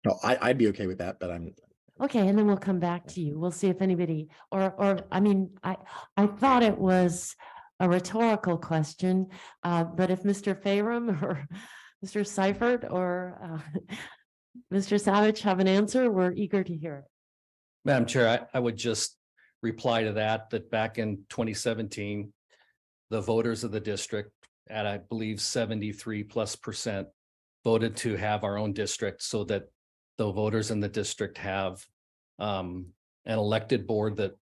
No, I'd be okay with that, but I'm
okay. And then we'll come back to you. We'll see if anybody, or I mean, I thought it was a rhetorical question, but if Mr. Fayram or Mr. Seifert or Mr. Savage have an answer, we're eager to hear it.
Madam Chair, I would just reply to that back in 2017, the voters of the district at, I believe, 73+% voted to have our own district so that the voters in the district have an elected board that,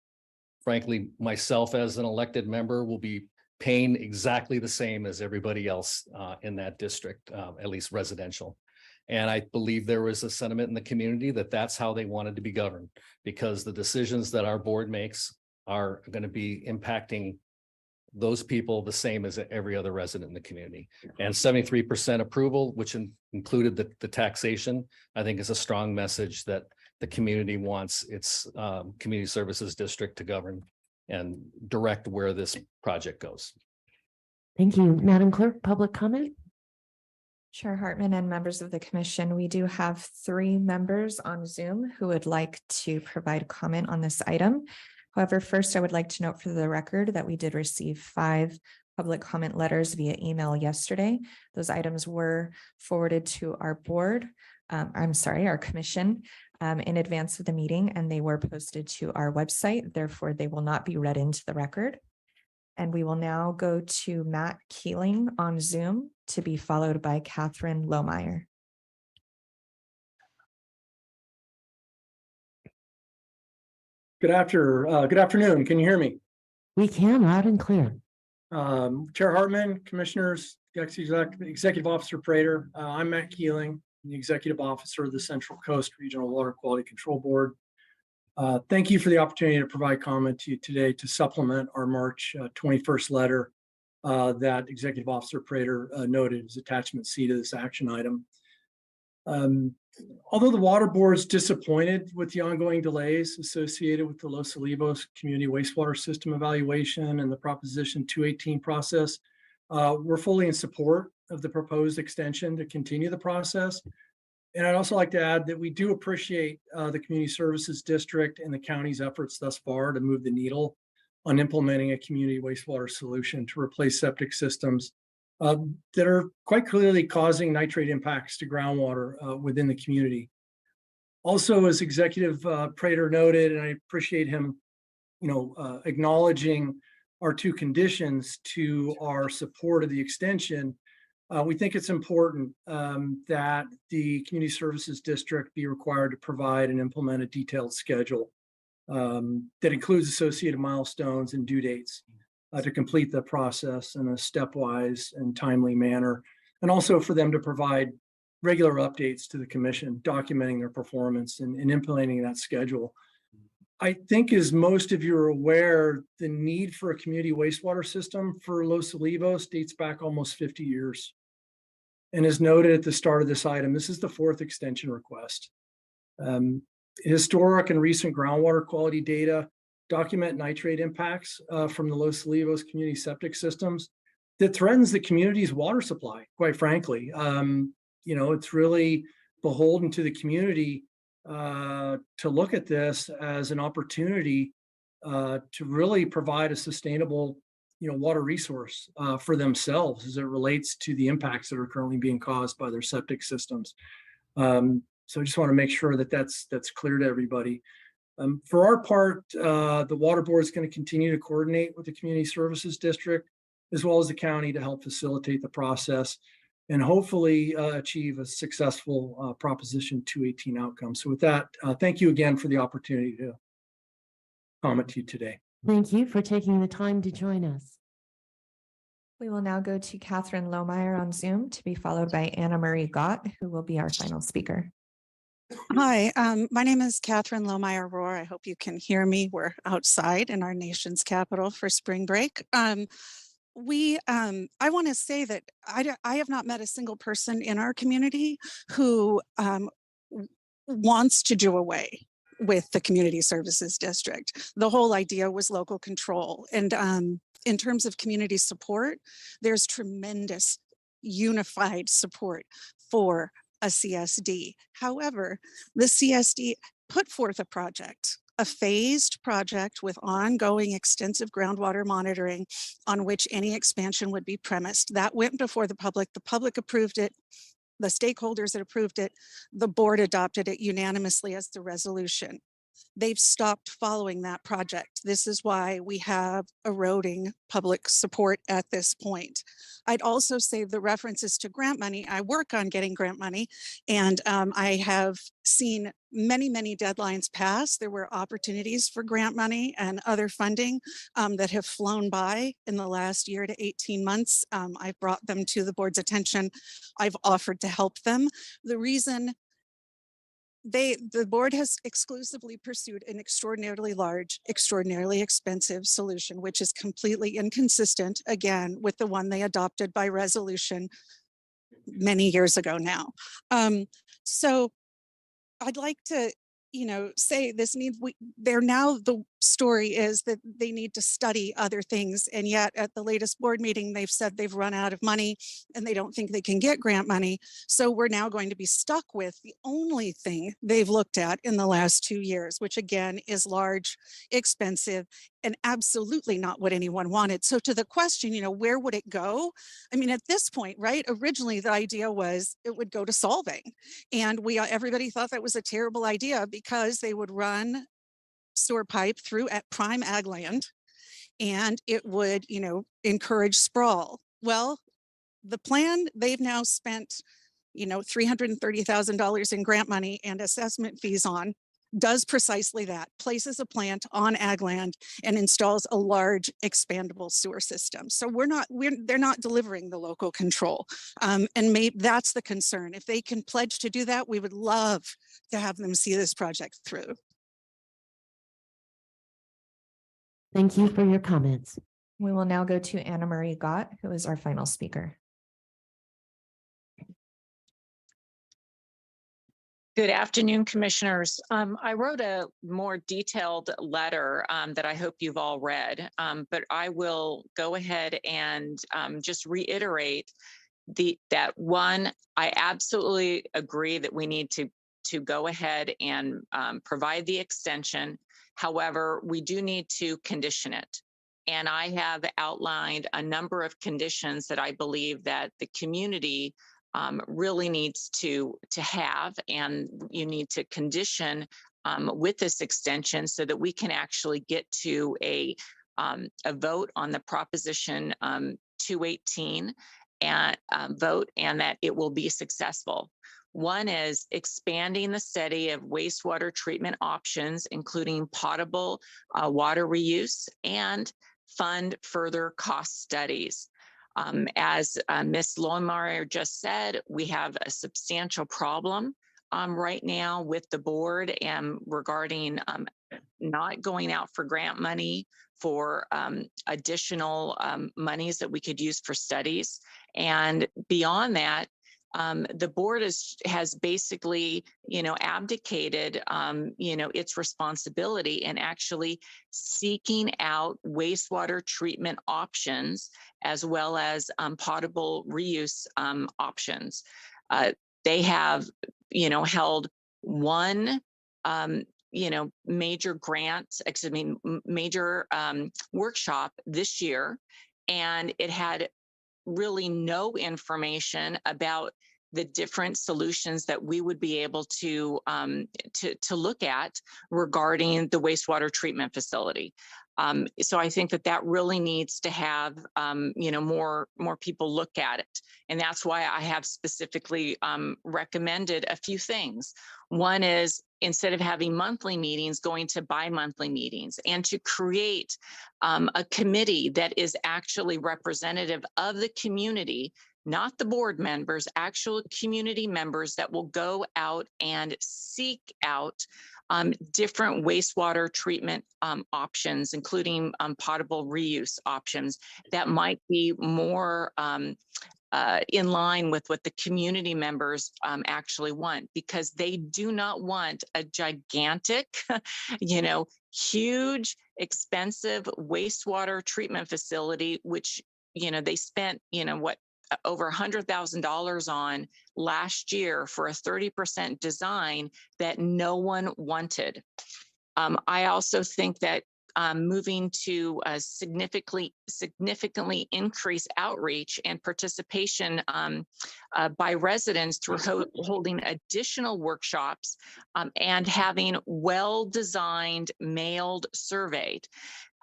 frankly, myself as an elected member will be paying exactly the same as everybody else in that district, at least residential. And I believe there was a sentiment in the community that that's how they wanted to be governed, because the decisions that our board makes are going to be impacting those people the same as every other resident in the community. And 73% approval, which included the taxation, I think is a strong message that the community wants its community services district to govern and direct where this project goes.
Thank you. Madam Clerk, public comment?
Chair Hartman and members of the commission, we do have 3 members on Zoom who would like to provide comment on this item. However, first, I would like to note for the record that we did receive 5 public comment letters via email yesterday. Those items were forwarded to our board, our commission, in advance of the meeting, and they were posted to our website. Therefore, they will not be read into the record. And we will now go to Matt Keeling on Zoom, to be followed by Catherine Lohmeyer.
Good afternoon. Can you hear me?
We can, loud and clear.
Chair Hartman, Commissioners, Executive Officer Prater. I'm Matt Keeling, the Executive Officer of the Central Coast Regional Water Quality Control Board. Thank you for the opportunity to provide comment to you today to supplement our March 21st letter that Executive Officer Prater noted as attachment C to this action item. Although the Water Board is disappointed with the ongoing delays associated with the Los Olivos Community Wastewater System Evaluation and the Proposition 218 process, we're fully in support of the proposed extension to continue the process. And I'd also like to add that we do appreciate the Community Services District and the county's efforts thus far to move the needle on implementing a community wastewater solution to replace septic systems that are quite clearly causing nitrate impacts to groundwater within the community. Also, as Executive Prater noted, and I appreciate him, acknowledging our 2 conditions to our support of the extension, we think it's important that the Community Services District be required to provide and implement a detailed schedule that includes associated milestones and due dates to complete the process in a stepwise and timely manner, and also for them to provide regular updates to the commission, documenting their performance and implementing that schedule. I think, as most of you are aware, the need for a community wastewater system for Los Olivos dates back almost 50 years. And as noted at the start of this item, this is the 4th extension request. Historic and recent groundwater quality data document nitrate impacts from the Los Olivos community septic systems that threatens the community's water supply, quite frankly. It's really beholden to the community to look at this as an opportunity to really provide a sustainable water resource for themselves as it relates to the impacts that are currently being caused by their septic systems. So I just want to make sure that that's clear to everybody. For our part, the Water Board is going to continue to coordinate with the Community Services District as well as the county to help facilitate the process and hopefully achieve a successful Proposition 218 outcome. So with that, thank you again for the opportunity to comment to you today.
Thank you for taking the time to join us.
We will now go to Catherine Lohmeyer on Zoom, to be followed by Anna Marie Gott, who will be our final speaker.
Hi, my name is Catherine Lohmeyer Rohr. I hope you can hear me. We're outside in our nation's capital for spring break. I want to say that I have not met a single person in our community who wants to do away with the Community Services District. The whole idea was local control. And in terms of community support, there's tremendous unified support for a CSD. However, the CSD put forth a phased project with ongoing extensive groundwater monitoring on which any expansion would be premised. That went before the public. The public approved it. The stakeholders that approved it, the board adopted it unanimously as the resolution. they've stopped following that project. This is why we have eroding public support at this point. I'd also say the references to grant money. I work on getting grant money, and I have seen many, many deadlines pass. There were opportunities for grant money and other funding that have flown by in the last year to 18 months. I've brought them to the board's attention. I've offered to help them. The reason the board has exclusively pursued an extraordinarily large, extraordinarily expensive solution, which is completely inconsistent, again, with the one they adopted by resolution many years ago now. So I'd like to, say this needs, they're now, the story is that they need to study other things. And yet at the latest board meeting, they've said they've run out of money and they don't think they can get grant money. So we're now going to be stuck with the only thing they've looked at in the last 2 years, which again is large, expensive, and absolutely not what anyone wanted. So to the question, where would it go? I mean, at this point, right? Originally, the idea was it would go to solving. And everybody thought that was a terrible idea because they would run sewer pipe through at prime ag land and it would, encourage sprawl. Well, the plan, they've now spent, $330,000 in grant money and assessment fees on, does precisely that, places a plant on ag land and installs a large expandable sewer system. So they're not delivering the local control. And maybe that's the concern. If they can pledge to do that, we would love to have them see this project through.
Thank you for your comments.
We will now go to Anna Marie Gott, who is our final speaker.
Good afternoon, commissioners. I wrote a more detailed letter that I hope you've all read, but I will go ahead and just reiterate that one, I absolutely agree that we need to go ahead and provide the extension. However, we do need to condition it. And I have outlined a number of conditions that I believe that the community really needs to have, and you need to condition with this extension so that we can actually get to a vote on the Proposition 218 and vote, and that it will be successful. One is expanding the study of wastewater treatment options, including potable water reuse, and fund further cost studies. As Ms. Lowenmeyer just said, we have a substantial problem right now with the board and regarding not going out for grant money for additional monies that we could use for studies. And beyond that, the board has basically, abdicated, its responsibility in actually seeking out wastewater treatment options as well as potable reuse options. They have, held one, major grant, major workshop this year, and it had really no information about the different solutions that we would be able to look at regarding the wastewater treatment facility. So I think that really needs to have more people look at it, and that's why I have specifically recommended a few things. One is, instead of having monthly meetings, going to bi-monthly meetings, and to create a committee that is actually representative of the community, not the board members, actual community members that will go out and seek out different wastewater treatment options, including potable reuse options that might be more in line with what the community members actually want, because they do not want a gigantic, huge, expensive wastewater treatment facility, which, they spent, over $100,000 on last year for a 30% design that no one wanted. I also think that moving to significantly increase outreach and participation by residents through holding additional workshops and having well-designed mailed surveyed.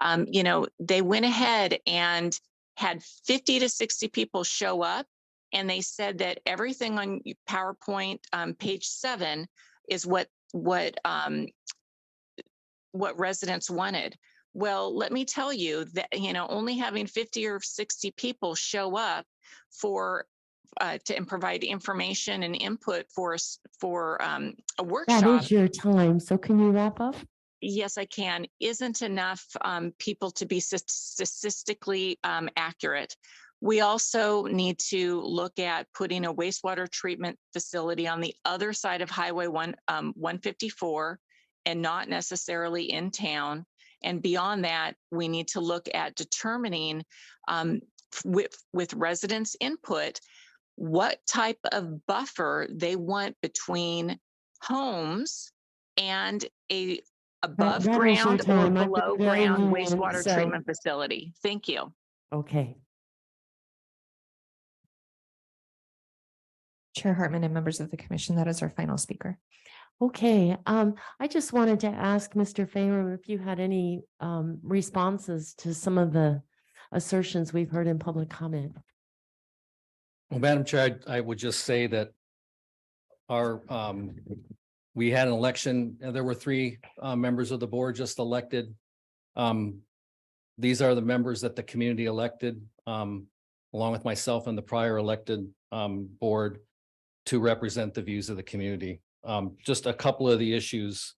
They went ahead and had 50 to 60 people show up, and they said that everything on PowerPoint page 7 is what residents wanted. Well, let me tell you that, only having 50 or 60 people show up and provide information and input for a workshop.
That is your time. So can you wrap up?
Yes, I can. Isn't enough people to be statistically accurate. We also need to look at putting a wastewater treatment facility on the other side of Highway 154 and not necessarily in town. And beyond that, we need to look at determining with residents' input what type of buffer they want between homes and a above ground or below ground wastewater treatment facility. Thank you.
Okay.
Chair Hartman and members of the commission, that is our final speaker.
Okay, I just wanted to ask Mr. Fayram if you had any responses to some of the assertions we've heard in public comment.
Well, Madam Chair, I would just say that we had an election and there were 3 members of the board just elected. These are the members that the community elected, along with myself and the prior elected board, to represent the views of the community. Just a couple of the issues.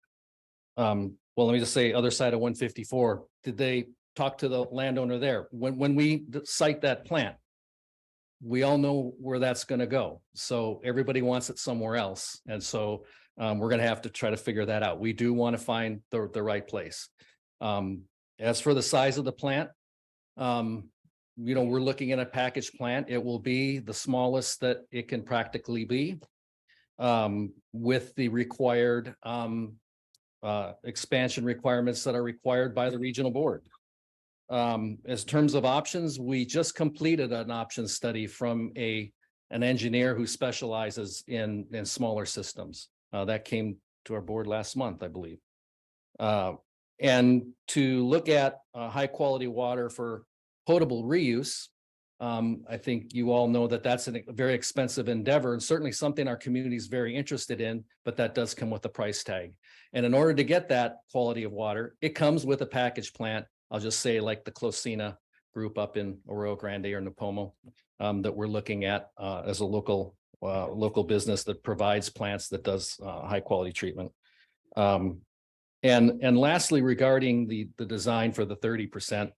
Well, let me just say, other side of 154, did they talk to the landowner there? When we cite that plant, we all know where that's going to go. So everybody wants it somewhere else. And so we're going to have to try to figure that out. We do want to find the right place. As for the size of the plant, we're looking at a package plant. It will be the smallest that it can practically be, with the required expansion requirements that are required by the regional board. As terms of options, we just completed an option study from an engineer who specializes in smaller systems. That came to our board last month, I believe. And to look at high quality water for potable reuse, I think you all know that that's a very expensive endeavor and certainly something our community is very interested in, but that does come with a price tag. And in order to get that quality of water, it comes with a package plant. I'll just say like the Closina group up in Arroyo Grande or Napomo that we're looking at as a local business that provides plants that does high quality treatment. And lastly, regarding the design for the 30%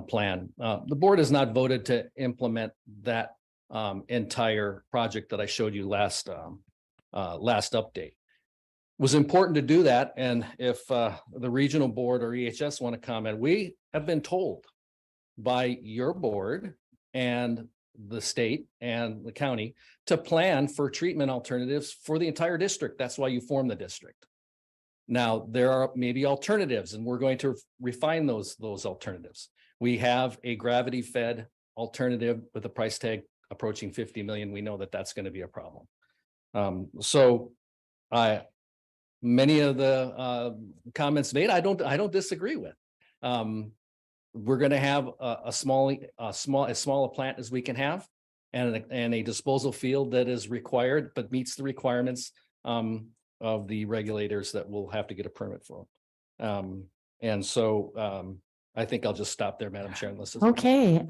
plan, the board has not voted to implement that entire project that I showed you last update. It was important to do that, and if the regional board or EHS want to comment, we have been told by your board and the state and the county to plan for treatment alternatives for the entire district. That's why you form the district. Now, there are maybe alternatives, and we're going to refine those alternatives. We have a gravity-fed alternative with a price tag approaching 50 million. We know that that's going to be a problem. Many of the comments made, I don't disagree with. We're going to have as small a plant as we can have, and a disposal field that is required but meets the requirements of the regulators that will have to get a permit for. And so I think I'll just stop there, Madam Chair. Unless
okay.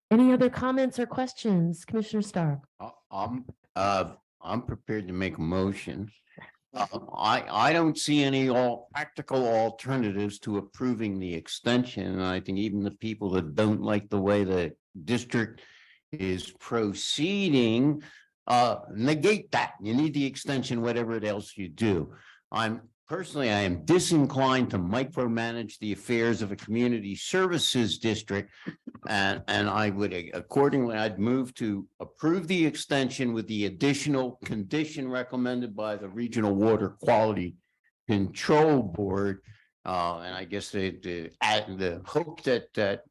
Any other comments or questions, Commissioner Stark?
I'm prepared to make a motion. I don't see any practical alternatives to approving the extension. And I think even the people that don't like the way the district is proceeding negate that. You need the extension, whatever else you do. I am disinclined to micromanage the affairs of a community services district. And I would accordingly, I'd move to approve the extension with the additional condition recommended by the Regional Water Quality Control Board And I guess the hope that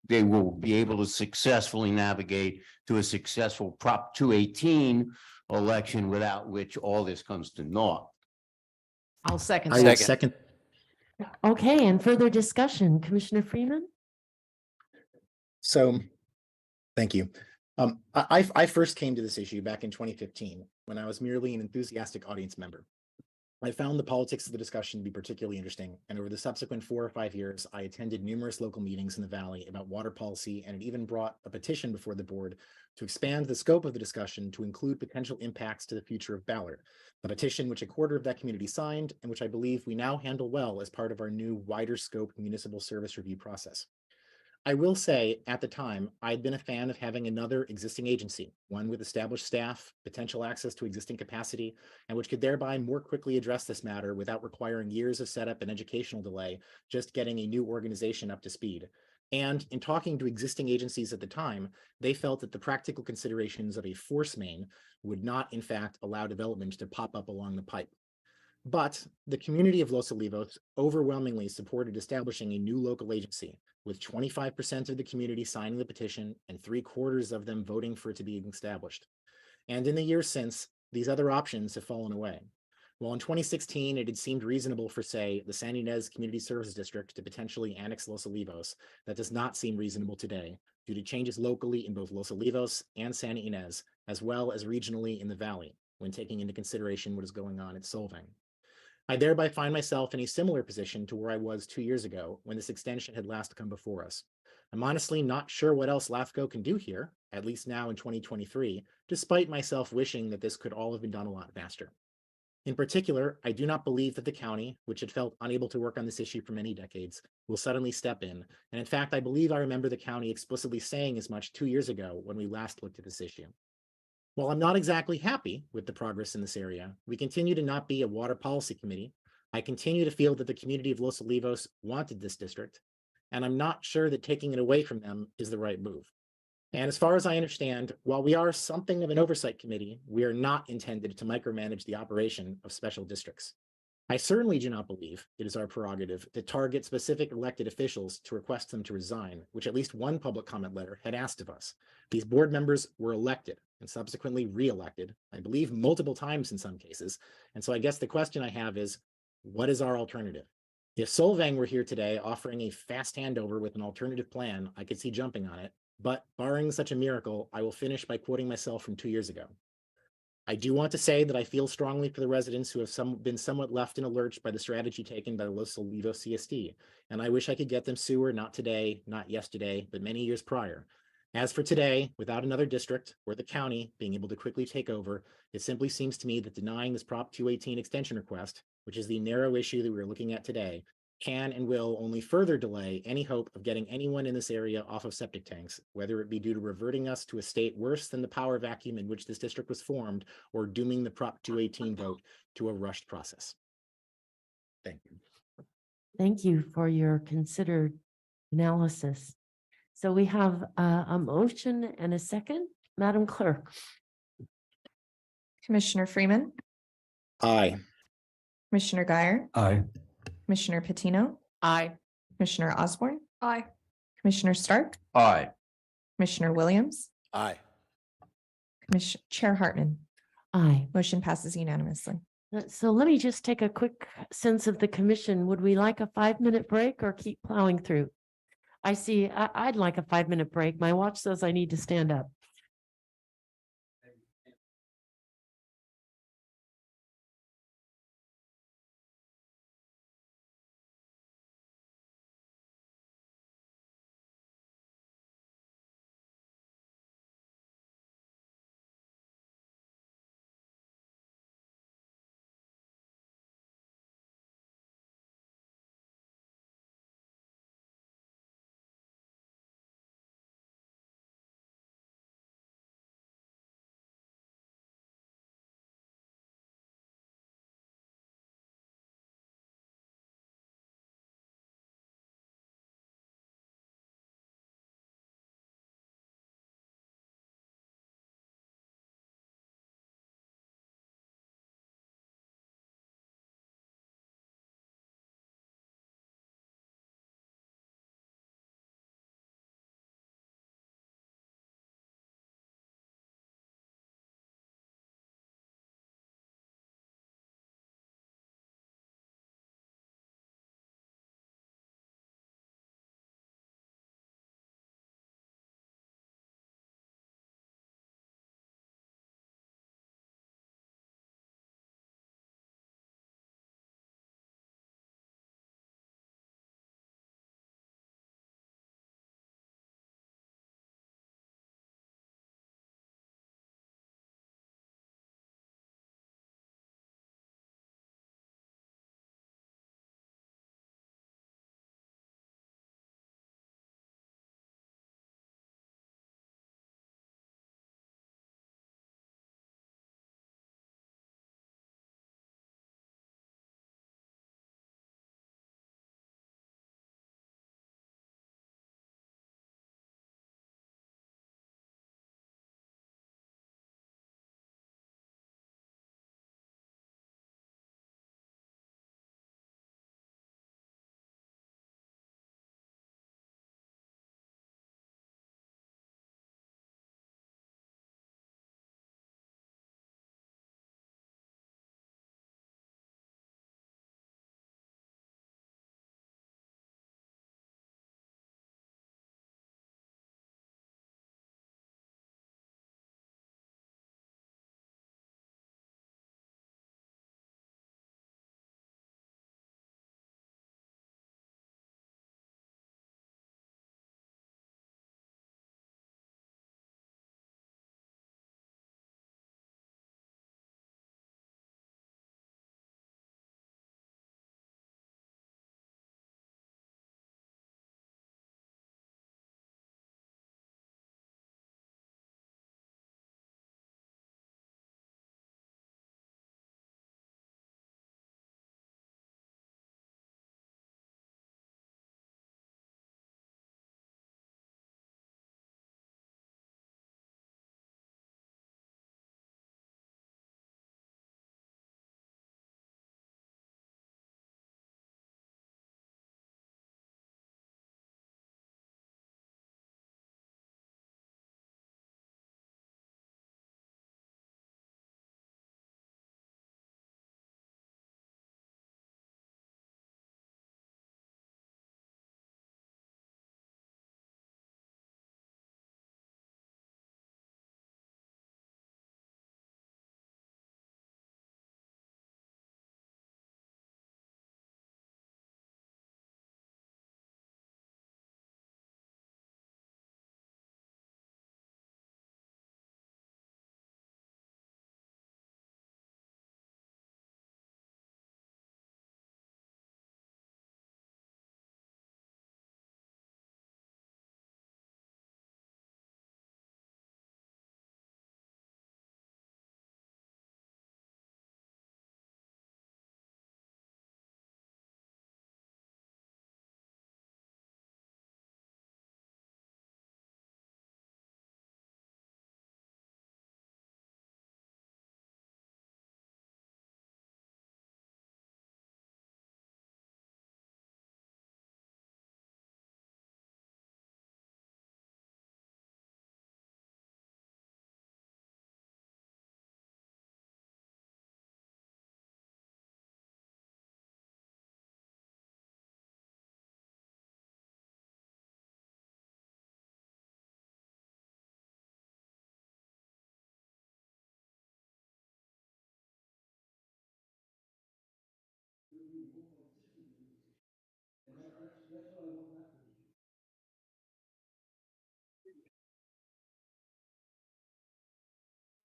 they will be able to successfully navigate to a successful Prop 218 election, without which all this comes to naught.
I'll second
I will
that.
second.
Okay, and further discussion, Commissioner Freeman?
So, thank you. I first came to this issue back in 2015 when I was merely an enthusiastic audience member. I found the politics of the discussion to be particularly interesting, and over the subsequent 4 or 5 years, I attended numerous local meetings in the Valley about water policy, and it even brought a petition before the board to expand the scope of the discussion to include potential impacts to the future of Ballard, a petition which a quarter of that community signed, and which I believe we now handle well as part of our new wider scope municipal service review process. I will say at the time, I'd been a fan of having another existing agency, one with established staff, potential access to existing capacity, and which could thereby more quickly address this matter without requiring years of setup and educational delay, just getting a new organization up to speed. And in talking to existing agencies at the time, they felt that the practical considerations of a force main would not, in fact, allow development to pop up along the pipe. But the community of Los Olivos overwhelmingly supported establishing a new local agency, with 25% of the community signing the petition and 3/4 of them voting for it to be established. And in the years since, these other options have fallen away. While in 2016, it had seemed reasonable for, say, the San Ynez Community Services District to potentially annex Los Olivos, that does not seem reasonable today due to changes locally in both Los Olivos and San Ynez, as well as regionally in the Valley, when taking into consideration what is going on at Solvang. I thereby find myself in a similar position to where I was 2 years ago when this extension had last come before us. I'm honestly not sure what else LAFCO can do here, at least now in 2023, despite myself wishing that this could all have been done a lot faster. In particular, I do not believe that the county, which had felt unable to work on this issue for many decades, will suddenly step in. And in fact, I believe I remember the county explicitly saying as much 2 years ago when we last looked at this issue. While I'm not exactly happy with the progress in this area, we continue to not be a water policy committee. I continue to feel that the community of Los Olivos wanted this district, and I'm not sure that taking it away from them is the right move. And as far as I understand, while we are something of an oversight committee, we are not intended to micromanage the operation of special districts. I certainly do not believe it is our prerogative to target specific elected officials to request them to resign, which at least one public comment letter had asked of us. These board members were elected and subsequently re-elected, I believe multiple times in some cases. And so I guess the question I have is, what is our alternative? If Solvang were here today offering a fast handover with an alternative plan, I could see jumping on it. But barring such a miracle, I will finish by quoting myself from 2 years ago. I do want to say that I feel strongly for the residents who have been somewhat left in a lurch by the strategy taken by the Los Olivos CSD, and I wish I could get them sewer not today, not yesterday, but many years prior. As for today, without another district or the county being able to quickly take over, it simply seems to me that denying this Prop 218 extension request, which is the narrow issue that we're looking at today, can and will only further delay any hope of getting anyone in this area off of septic tanks, whether it be due to reverting us to a state worse than the power vacuum in which this district was formed, or dooming the Prop 218 vote to a rushed process. Thank you.
Thank you for your considered analysis. So we have a motion and a second. Madam Clerk.
Commissioner Freeman,
Aye.
Commissioner Guyer,
Aye.
Commissioner Patino,
Aye.
Commissioner Osborne,
Aye.
Commissioner Stark,
Aye.
Commissioner Williams,
Aye.
Chair Hartman.
Aye.
Motion passes unanimously.
So let me just take a quick sense of the commission. Would we like a 5-minute break or keep plowing through? I see, I'd like a 5-minute break. My watch says I need to stand up.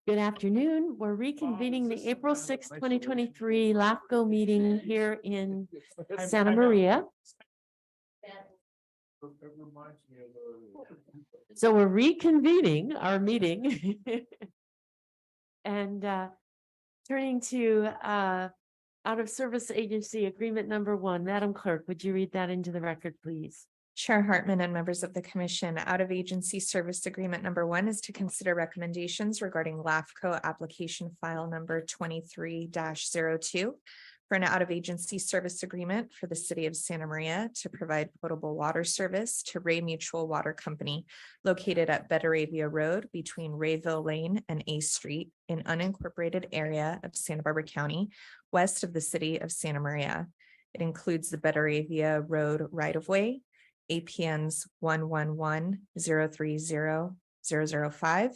Good afternoon. We're reconvening the April 6th, 2023 LAFCO meeting here in Santa Maria. So we're reconvening our meeting and turning to out of service agency agreement number 1. Madam Clerk, would you read that into the record, please?
Chair Hartman and members of the commission, out of agency service agreement number 1 is to consider recommendations regarding LAFCO application file number 23-02 for an out of agency service agreement for the city of Santa Maria to provide potable water service to Ray Mutual Water Company located at Betaravia Road between Rayville Lane and A Street in unincorporated area of Santa Barbara County, west of the city of Santa Maria. It includes the Betaravia Road right-of-way, APNs 111-030-005,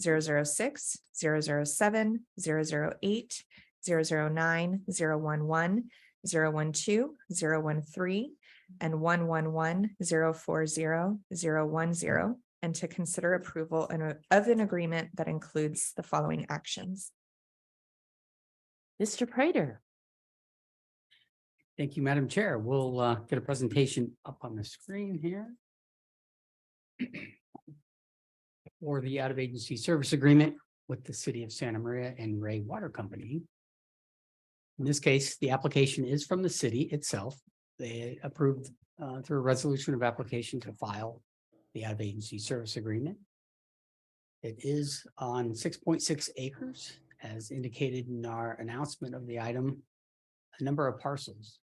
006, 007, 008, 009, 011, 012, 013, and 111-040-010, and to consider approval of an agreement that includes the following actions.
Mr. Prater.
Thank you, Madam Chair. We'll get a presentation up on the screen here for the out of agency service agreement with the city of Santa Maria and Ray Water Company. In this case, the application is from the city itself. They approved through a resolution of application to file the out of agency service agreement. It is on 6.6 acres, as indicated in our announcement of the item, a number of parcels.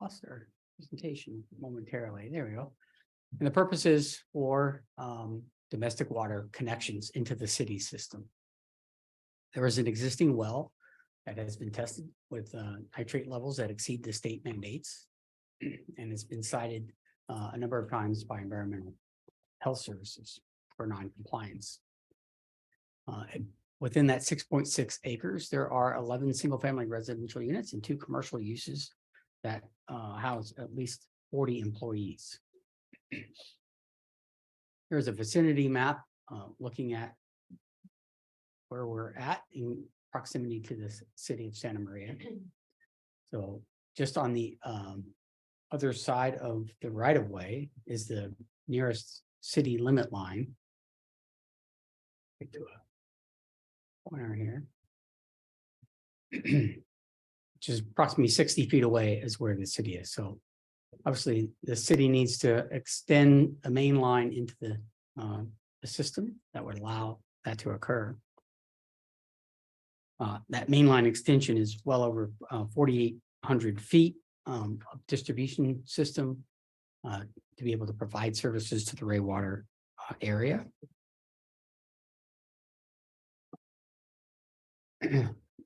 Lost our presentation momentarily. There we go. And the purpose is for domestic water connections into the city system. There is an existing well that has been tested with nitrate levels that exceed the state mandates, and it's been cited a number of times by environmental health services for non-compliance. Within that 6.6 acres, there are 11 single-family residential units and 2 commercial uses that house at least 40 employees. Here's a vicinity map looking at where we're at in proximity to the city of Santa Maria. So just on the other side of the right-of-way is the nearest city limit line. Get to a pointer here, which is approximately 60 feet away is where the city is. So obviously the city needs to extend a main line into the system that would allow that to occur. That mainline extension is well over 4,800 feet of distribution system to be able to provide services to the Ray Water area.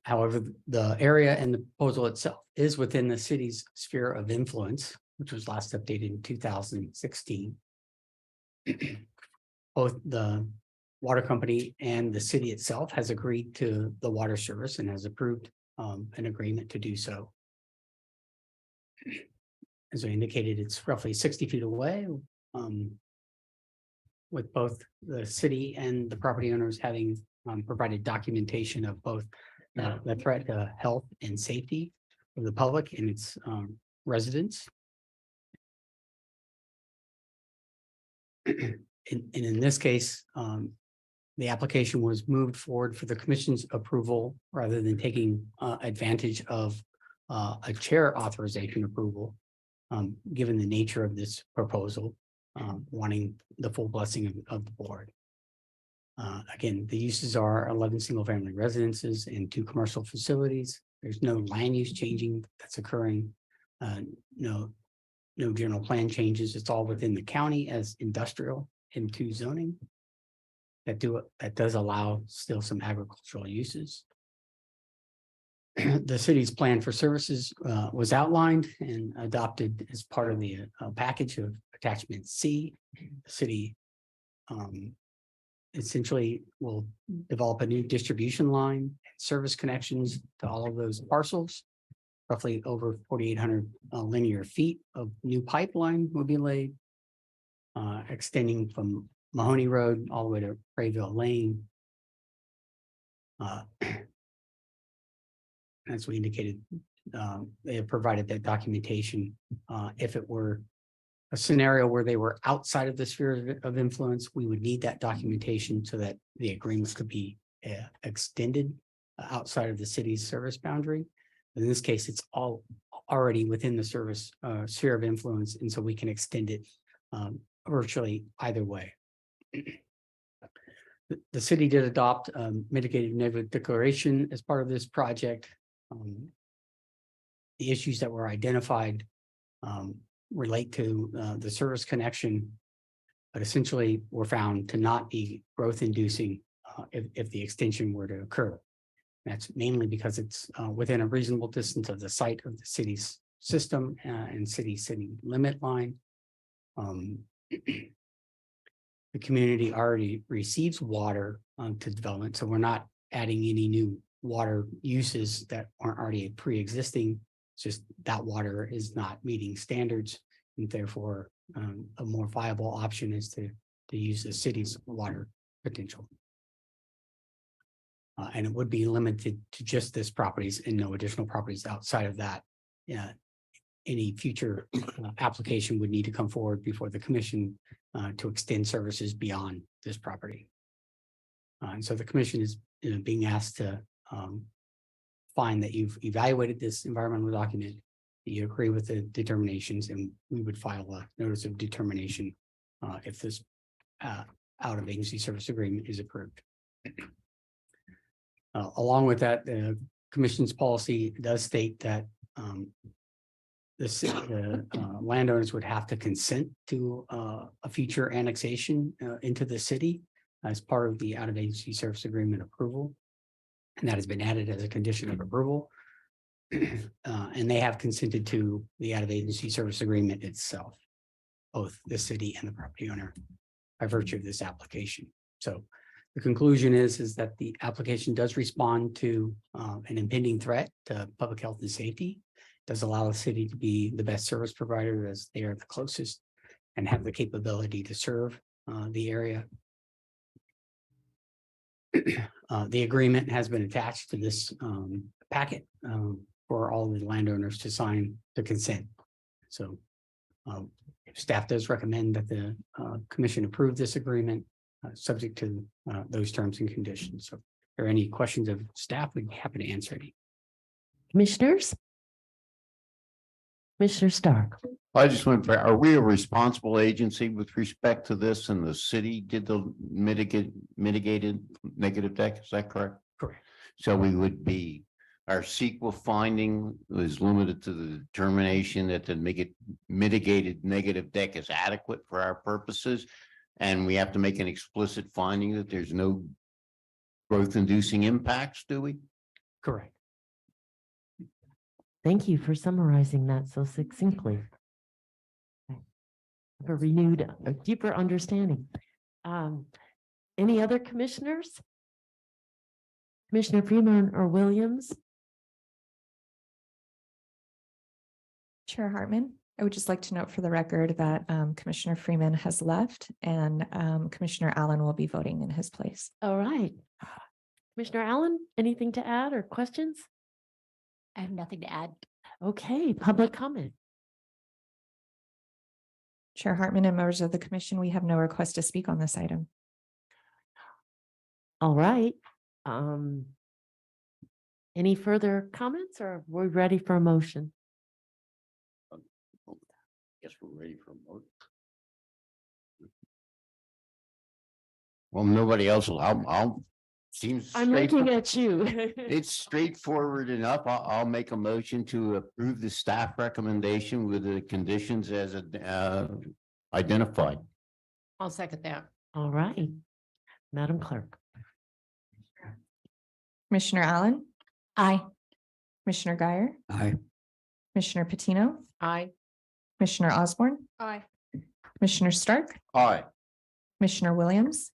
However, the area and the proposal itself is within the city's sphere of influence, which was last updated in 2016. Both the water company and the city itself has agreed to the water service and has approved an agreement to do so. As I indicated, it's roughly 60 feet away, with both the city and the property owners having provided documentation of both the threat to health and safety of the public and its residents. In this case, the application was moved forward for the commission's approval rather than taking advantage of a chair authorization approval, given the nature of this proposal, wanting the full blessing of the board. Again, the uses are 11 single-family residences and 2 commercial facilities. There's no land use changing that's occurring. No general plan changes. It's all within the county as industrial M2 zoning. That does allow still some agricultural uses. The city's plan for services was outlined and adopted as part of the package of attachment C. The city essentially will develop a new distribution line and service connections to all of those parcels, roughly over 4,800 linear feet of new pipeline will be laid, extending from Mahoney Road all the way to Rayville Lane. As we indicated, they have provided that documentation. If it were a scenario where they were outside of the sphere of influence, we would need that documentation so that the agreements could be extended outside of the city's service boundary. In this case, it's all already within the service sphere of influence, and so we can extend it virtually either way. The city did adopt a mitigated negative declaration as part of this project. The issues that were identified relate to the service connection, but essentially were found to not be growth inducing if the extension were to occur. That's mainly because it's within a reasonable distance of the site of the city's system and city limit line. The community already receives water to development, so we're not adding any new water uses that aren't already pre-existing. It's just that water is not meeting standards, and therefore a more viable option is to use the city's water potential. And it would be limited to just this properties and no additional properties outside of that. Any future application would need to come forward before the commission to extend services beyond this property. And so the commission is being asked to find that you've evaluated this environmental document, that you agree with the determinations, and we would file a notice of determination if this out of agency service agreement is approved. Along with that, the commission's policy does state that the landowners would have to consent to a future annexation into the city as part of the out of agency service agreement approval. And that has been added as a condition of approval. And they have consented to the out of agency service agreement itself, both the city and the property owner, by virtue of this application. So the conclusion is that the application does respond to an impending threat to public health and safety, does allow the city to be the best service provider as they are the closest and have the capability to serve the area. The agreement has been attached to this packet for all the landowners to sign to consent. So staff does recommend that the commission approve this agreement subject to those terms and conditions. So if there are any questions of staff, we'd be happy to answer any.
Commissioners? Commissioner Stark.
I just went, are we a responsible agency with respect to this, and the city did the mitigated negative deck? Is that correct?
Correct.
So we would be, our sequel finding is limited to the determination that the mitigated negative deck is adequate for our purposes. And we have to make an explicit finding that there's no growth inducing impacts, do we?
Correct.
Thank you for summarizing that so succinctly. A renewed, a deeper understanding. Any other commissioners? Commissioner Freeman or Williams?
Chair Hartman, I would just like to note for the record that Commissioner Freeman has left and Commissioner Allen will be voting in his place.
All right. Commissioner Allen, anything to add or questions?
I have nothing to add.
Okay, public comment.
Chair Hartman and members of the commission, we have no request to speak on this item.
All right. Any further comments, or are we ready for a motion?
Guess we're ready for a vote. Well, nobody else will. I'll seems.
I'm looking at you.
It's straightforward enough. I'll make a motion to approve the staff recommendation with the conditions as identified.
I'll second that.
All right, Madam Clerk.
Commissioner Allen?
Aye.
Commissioner Guyer?
Aye.
Commissioner Patino?
Aye.
Commissioner Osborne?
Aye.
Commissioner Stark?
Aye.
Commissioner Williams?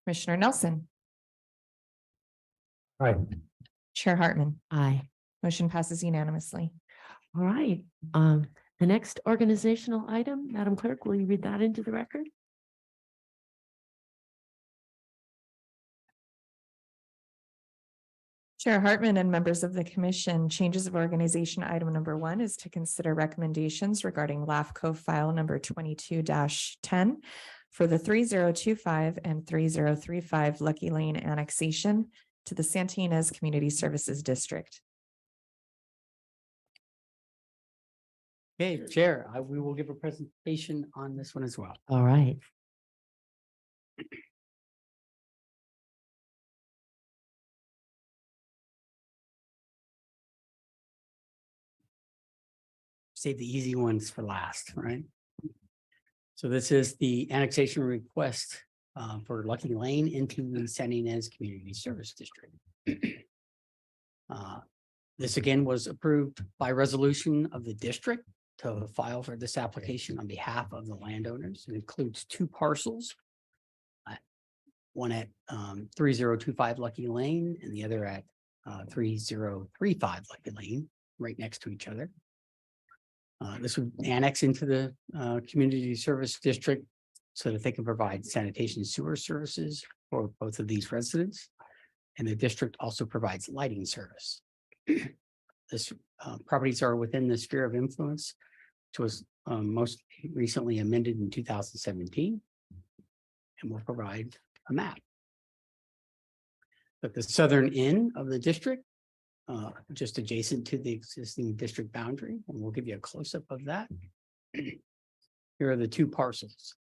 Commissioner Nelson?
Aye.
Chair Hartman.
Aye.
Motion passes unanimously.
All right. The next organizational item, Madam Clerk, will you read that into the record?
Chair Hartman and members of the commission, changes of organization item number 1 is to consider recommendations regarding LAFCO file number 22-10 for the 3025 and 3035 Lucky Lane annexation to the Santa Ynez Community Services District.
Okay, Chair, we will give a presentation on this one as well.
All right.
Save the easy ones for last, right? So this is the annexation request for Lucky Lane into the Santa Ynez Community Service District. This again was approved by resolution of the district to file for this application on behalf of the landowners. It includes 2 parcels. One at 3025 Lucky Lane and the other at 3035 Lucky Lane, right next to each other. This would annex into the community service district so that they can provide sanitation and sewer services for both of these residents. And the district also provides lighting service. This properties are within the sphere of influence, which was most recently amended in 2017, and will provide a map. At the southern end of the district, just adjacent to the existing district boundary, and we'll give you a close-up of that. Here are the 2 parcels.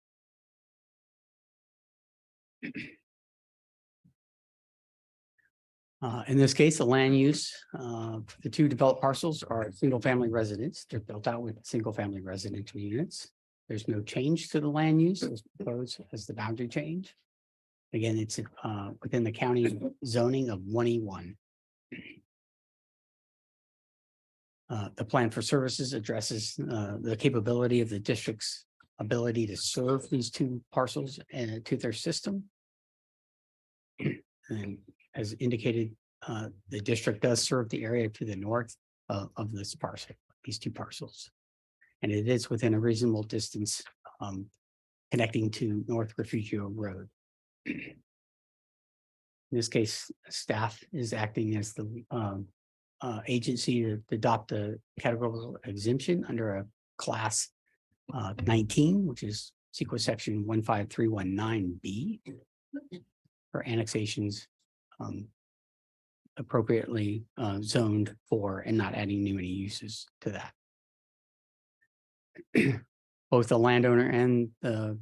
In this case, the land use, the 2 developed parcels are single-family residents. They're built out with single-family residential units. There's no change to the land use as proposed as the boundary change. Again, it's within the county zoning of 1E1. The plan for services addresses the capability of the district's ability to serve these 2 parcels and to their system. And as indicated, the district does serve the area to the north of this parcel, these 2 parcels. And it is within a reasonable distance connecting to North Refugio Road. In this case, staff is acting as the agency to adopt a categorical exemption under a class 19, which is CEQA section 15319B for annexations appropriately zoned for and not adding new any uses to that. Both the landowner and the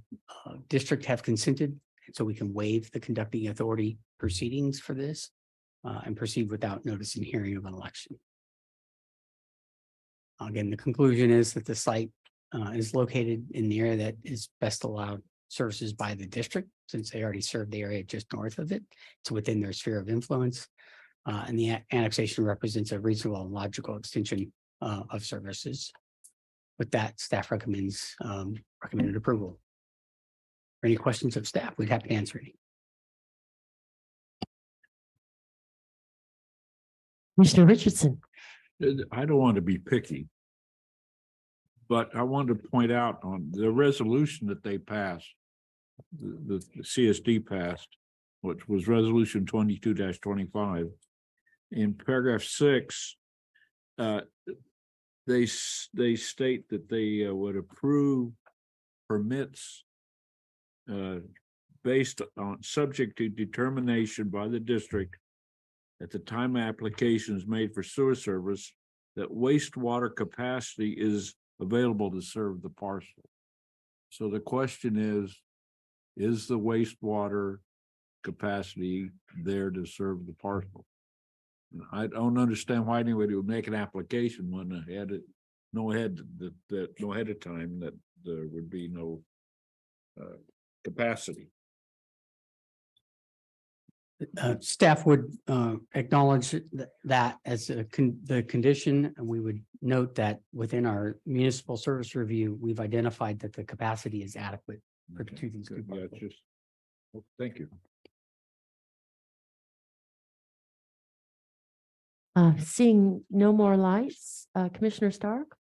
district have consented, so we can waive the conducting authority proceedings for this and proceed without notice and hearing of an election. Again, the conclusion is that the site is located in the area that is best allowed services by the district, since they already serve the area just north of it. It's within their sphere of influence, and the annexation represents a reasonable and logical extension of services. With that, staff recommends recommended approval. Any questions of staff? We'd have to answer any.
Mr. Richardson.
I don't want to be picky, but I wanted to point out on the resolution that they passed, the CSD passed, which was resolution 22-25. In paragraph 6, they state that they would approve permits based on subject to determination by the district at the time application is made for sewer service that wastewater capacity is available to serve the parcel. So the question is the wastewater capacity there to serve the parcel? I don't understand why anybody would make an application when they had it no ahead of time that there would be no capacity.
Staff would acknowledge that as the condition, and we would note that within our municipal service review, we've identified that the capacity is adequate for two things.
Yeah, just thank you.
Seeing no more lights, Commissioner Stark?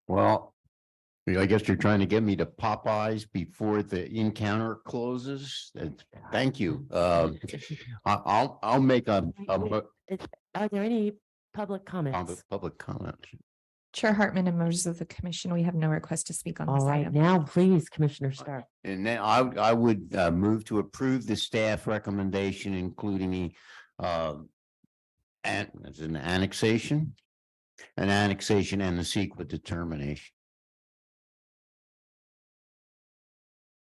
Well, I guess you're trying to get me to Popeyes before the encounter closes. Thank you. I'll make a
Are there any public comments?
public comment.
Chair Hartman and members of the commission, we have no request to speak on
All
this
right,
item.
now please, Commissioner Stark.
And then I would move to approve the staff recommendation, including the as an annexation and the CEQA determination.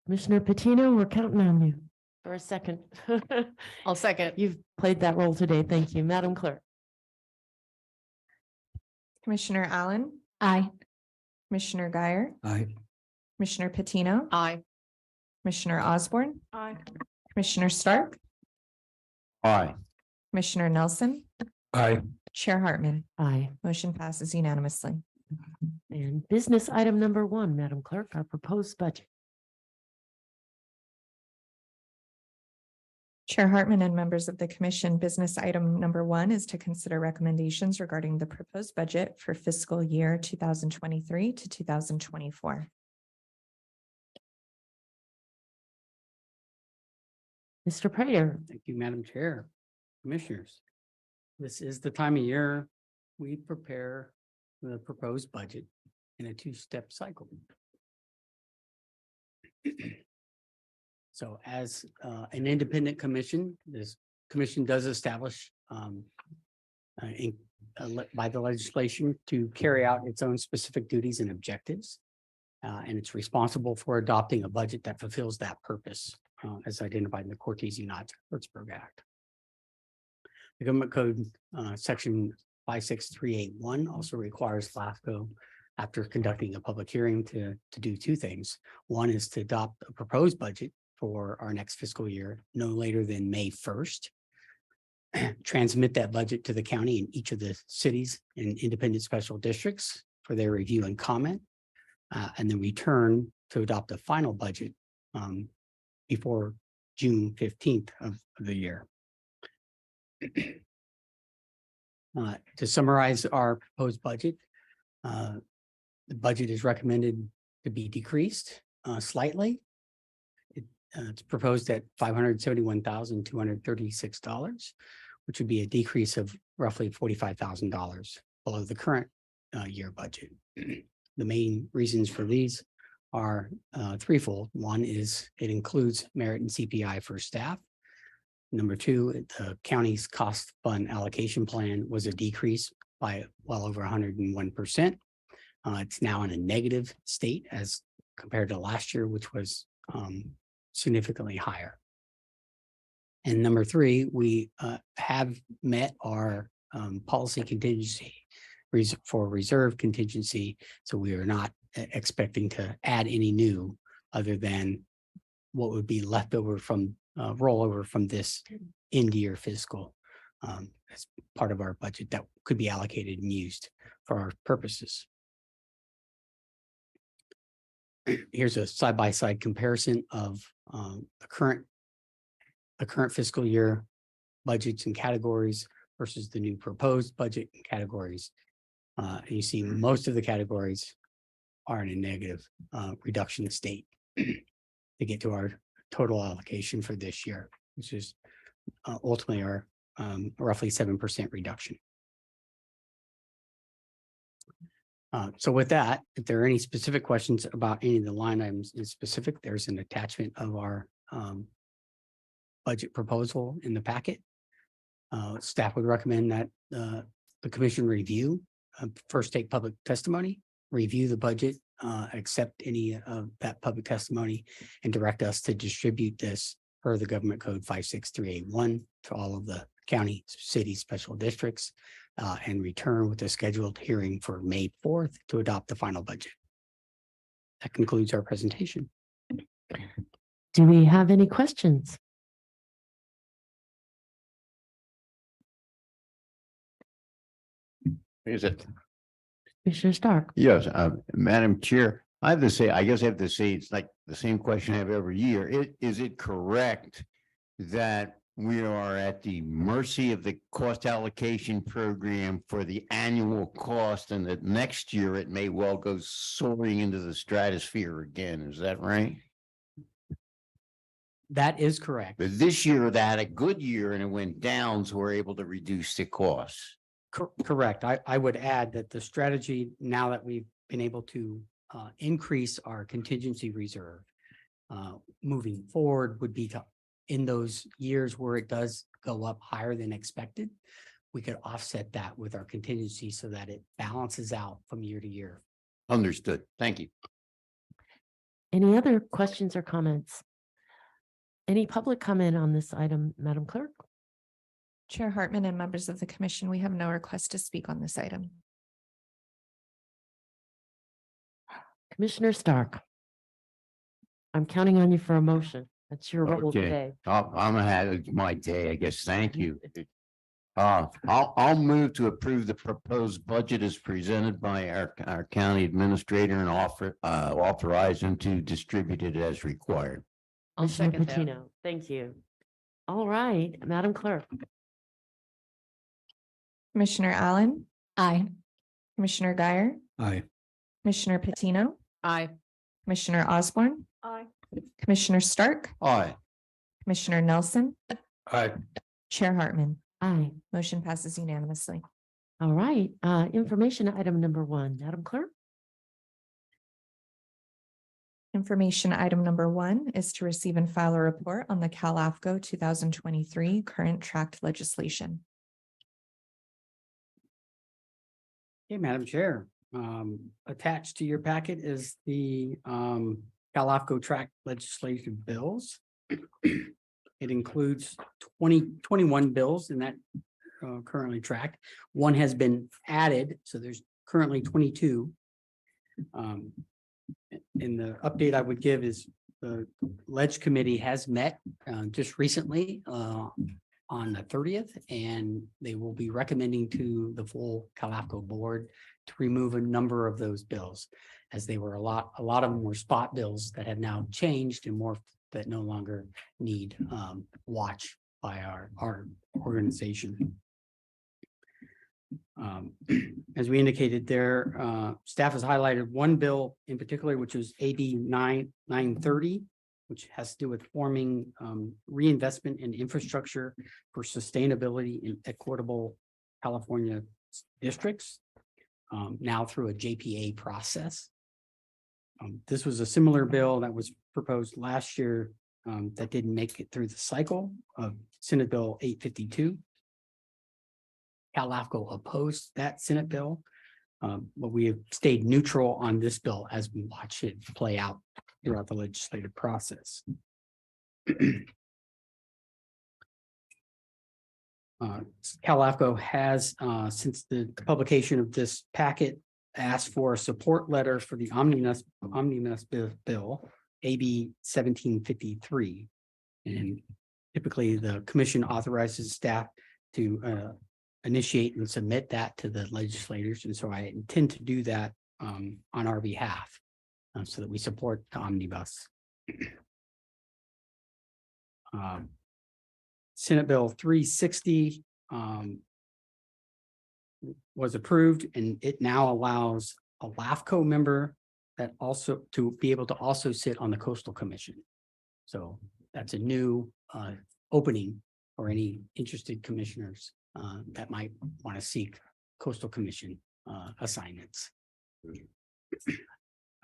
Commissioner Patino, we're counting on you for a second.
I'll second.
You've played that role today. Thank you, Madam Clerk.
Commissioner Allen.
Aye.
Commissioner Guyer.
Aye.
Commissioner Patino.
Aye.
Commissioner Osborne.
Aye.
Commissioner Stark.
Aye.
Commissioner Nelson.
Aye.
Chair Hartman.
Aye.
Motion passes unanimously.
And business item number 1, Madam Clerk, our proposed budget.
Chair Hartman and members of the commission, business item number 1 is to consider recommendations regarding the proposed budget for fiscal year 2023 to 2024.
Mr. Prater.
Thank you, Madam Chair. Commissioners, this is the time of year we prepare the proposed budget in a 2-step cycle. So as an independent commission, this commission does establish by the legislation to carry out its own specific duties and objectives. And it's responsible for adopting a budget that fulfills that purpose as identified in the Cortez-United-Würzburg Act. The Government Code section 56381 also requires LAFCO, after conducting a public hearing, to do 2 things. One is to adopt a proposed budget for our next fiscal year no later than May 1st. Transmit that budget to the county and each of the cities and independent special districts for their review and comment, and then return to adopt a final budget before June 15th of the year. To summarize our proposed budget, the budget is recommended to be decreased slightly. It's proposed at $571,236, which would be a decrease of roughly $45,000 below the current year budget. The main reasons for these are threefold. One is it includes merit and CPI for staff. Number 2, the county's cost fund allocation plan was a decrease by well over 101%. It's now in a negative state as compared to last year, which was significantly higher. And number 3, we have met our policy contingency for reserve contingency. So we are not expecting to add any new other than what would be left over from rollover from this end year fiscal as part of our budget that could be allocated and used for our purposes. Here's a side-by-side comparison of the current fiscal year budgets and categories versus the new proposed budget and categories. And you see most of the categories are in a negative reduction state to get to our total allocation for this year, which is ultimately our roughly 7% reduction. So with that, if there are any specific questions about any of the line items in specific, there's an attachment of our budget proposal in the packet. Staff would recommend that the commission review, first take public testimony, review the budget, accept any of that public testimony, and direct us to distribute this per the Government Code 56381 to all of the county, city, special districts, and return with a scheduled hearing for May 4th to adopt the final budget. That concludes our presentation.
Do we have any questions?
Is it?
Commissioner Stark.
Yes, Madam Chair, I have to say, I guess I have to say, it's like the same question I have every year. Is it correct that we are at the mercy of the cost allocation program for the annual cost, and that next year it may well go soaring into the stratosphere again. Is that right?
That is correct.
But this year, they had a good year and it went down, so we're able to reduce the costs.
Correct. I would add that the strategy, now that we've been able to increase our contingency reserve moving forward, would be to, in those years where it does go up higher than expected, we could offset that with our contingency so that it balances out from year to year.
Understood. Thank you.
Any other questions or comments? Any public comment on this item, Madam Clerk?
Chair Hartman and members of the commission, we have no request to speak on this item.
Commissioner Stark. I'm counting on you for a motion. That's your role
Okay.
today.
I'm gonna have my day, I guess. Thank you. I'll move to approve the proposed budget as presented by our county administrator and authorize him to distribute it as required.
I'll second that.
Patino, thank you. All right, Madam Clerk.
Commissioner Allen.
Aye.
Commissioner Guyer.
Aye.
Commissioner Patino.
Aye.
Commissioner Osborne.
Aye.
Commissioner Stark.
Aye.
Commissioner Nelson.
Aye.
Chair Hartman.
Aye.
Motion passes unanimously.
All right, information item number 1, Madam Clerk.
Information item number 1 is to receive and file a report on the LAFCO 2023 current tracked legislation.
Okay, Madam Chair, attached to your packet is the LAFCO track legislative bills. It includes 21 bills in that currently tracked. One has been added, so there's currently 22. And the update I would give is the Ledge Committee has met just recently on the 30th, and they will be recommending to the full LAFCO board to remove a number of those bills, as they were a lot of them were spot bills that have now changed and more that no longer need watch by our organization. As we indicated there, staff has highlighted one bill in particular, which is AB 930, which has to do with forming reinvestment in infrastructure for sustainability in equitable California districts, now through a JPA process. This was a similar bill that was proposed last year that didn't make it through the cycle of Senate Bill 852. LAFCO opposed that Senate bill, but we have stayed neutral on this bill as we watch it play out throughout the legislative process. LAFCO has, since the publication of this packet, asked for a support letter for the omnibus bill, AB 1753. And typically the commission authorizes staff to initiate and submit that to the legislators. And so I intend to do that on our behalf so that we support the omnibus. Senate Bill 360 was approved, and it now allows a LAFCO member that also to be able to also sit on the Coastal Commission. So that's a new opening for any interested commissioners that might want to seek Coastal Commission assignments.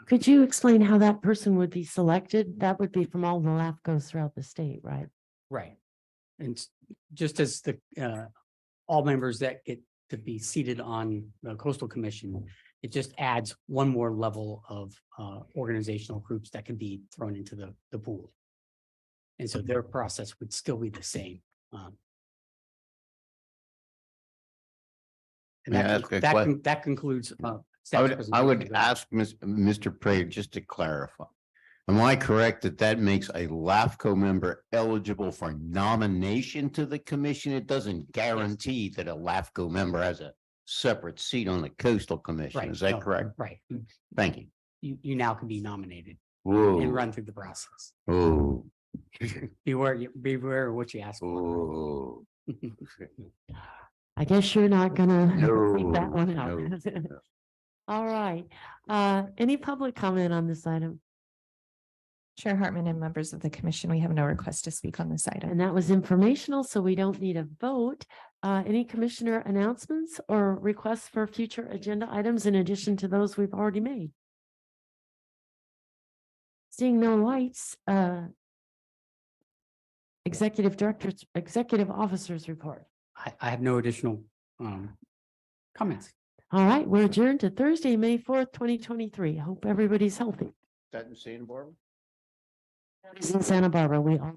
Could you explain how that person would be selected? That would be from all the LAFCOs throughout the state, right?
Right. And just as the all members that get to be seated on the Coastal Commission, it just adds one more level of organizational groups that can be thrown into the pool. And so their process would still be the same. And that concludes.
I would ask Mr. Prater just to clarify. Am I correct that makes a LAFCO member eligible for nomination to the commission? It doesn't guarantee that a LAFCO member has a separate seat on the Coastal Commission.
Right.
Is that correct?
Right.
Thank you.
You now can be nominated
Whoa.
and run through the process.
Oh,
beware what you ask for.
Oh.
I guess you're not gonna take that
No,
one out.
no.
All right, any public comment on this item?
Chair Hartman and members of the commission, we have no request to speak on this item.
And that was informational, so we don't need a vote. Any commissioner announcements or requests for future agenda items in addition to those we've already made? Seeing no lights, executive directors, executive officers report.
I have no additional comments.
All right, we're adjourned to Thursday, May 4th, 2023. Hope everybody's healthy.
That in Santa Barbara?
That is in Santa Barbara. We all.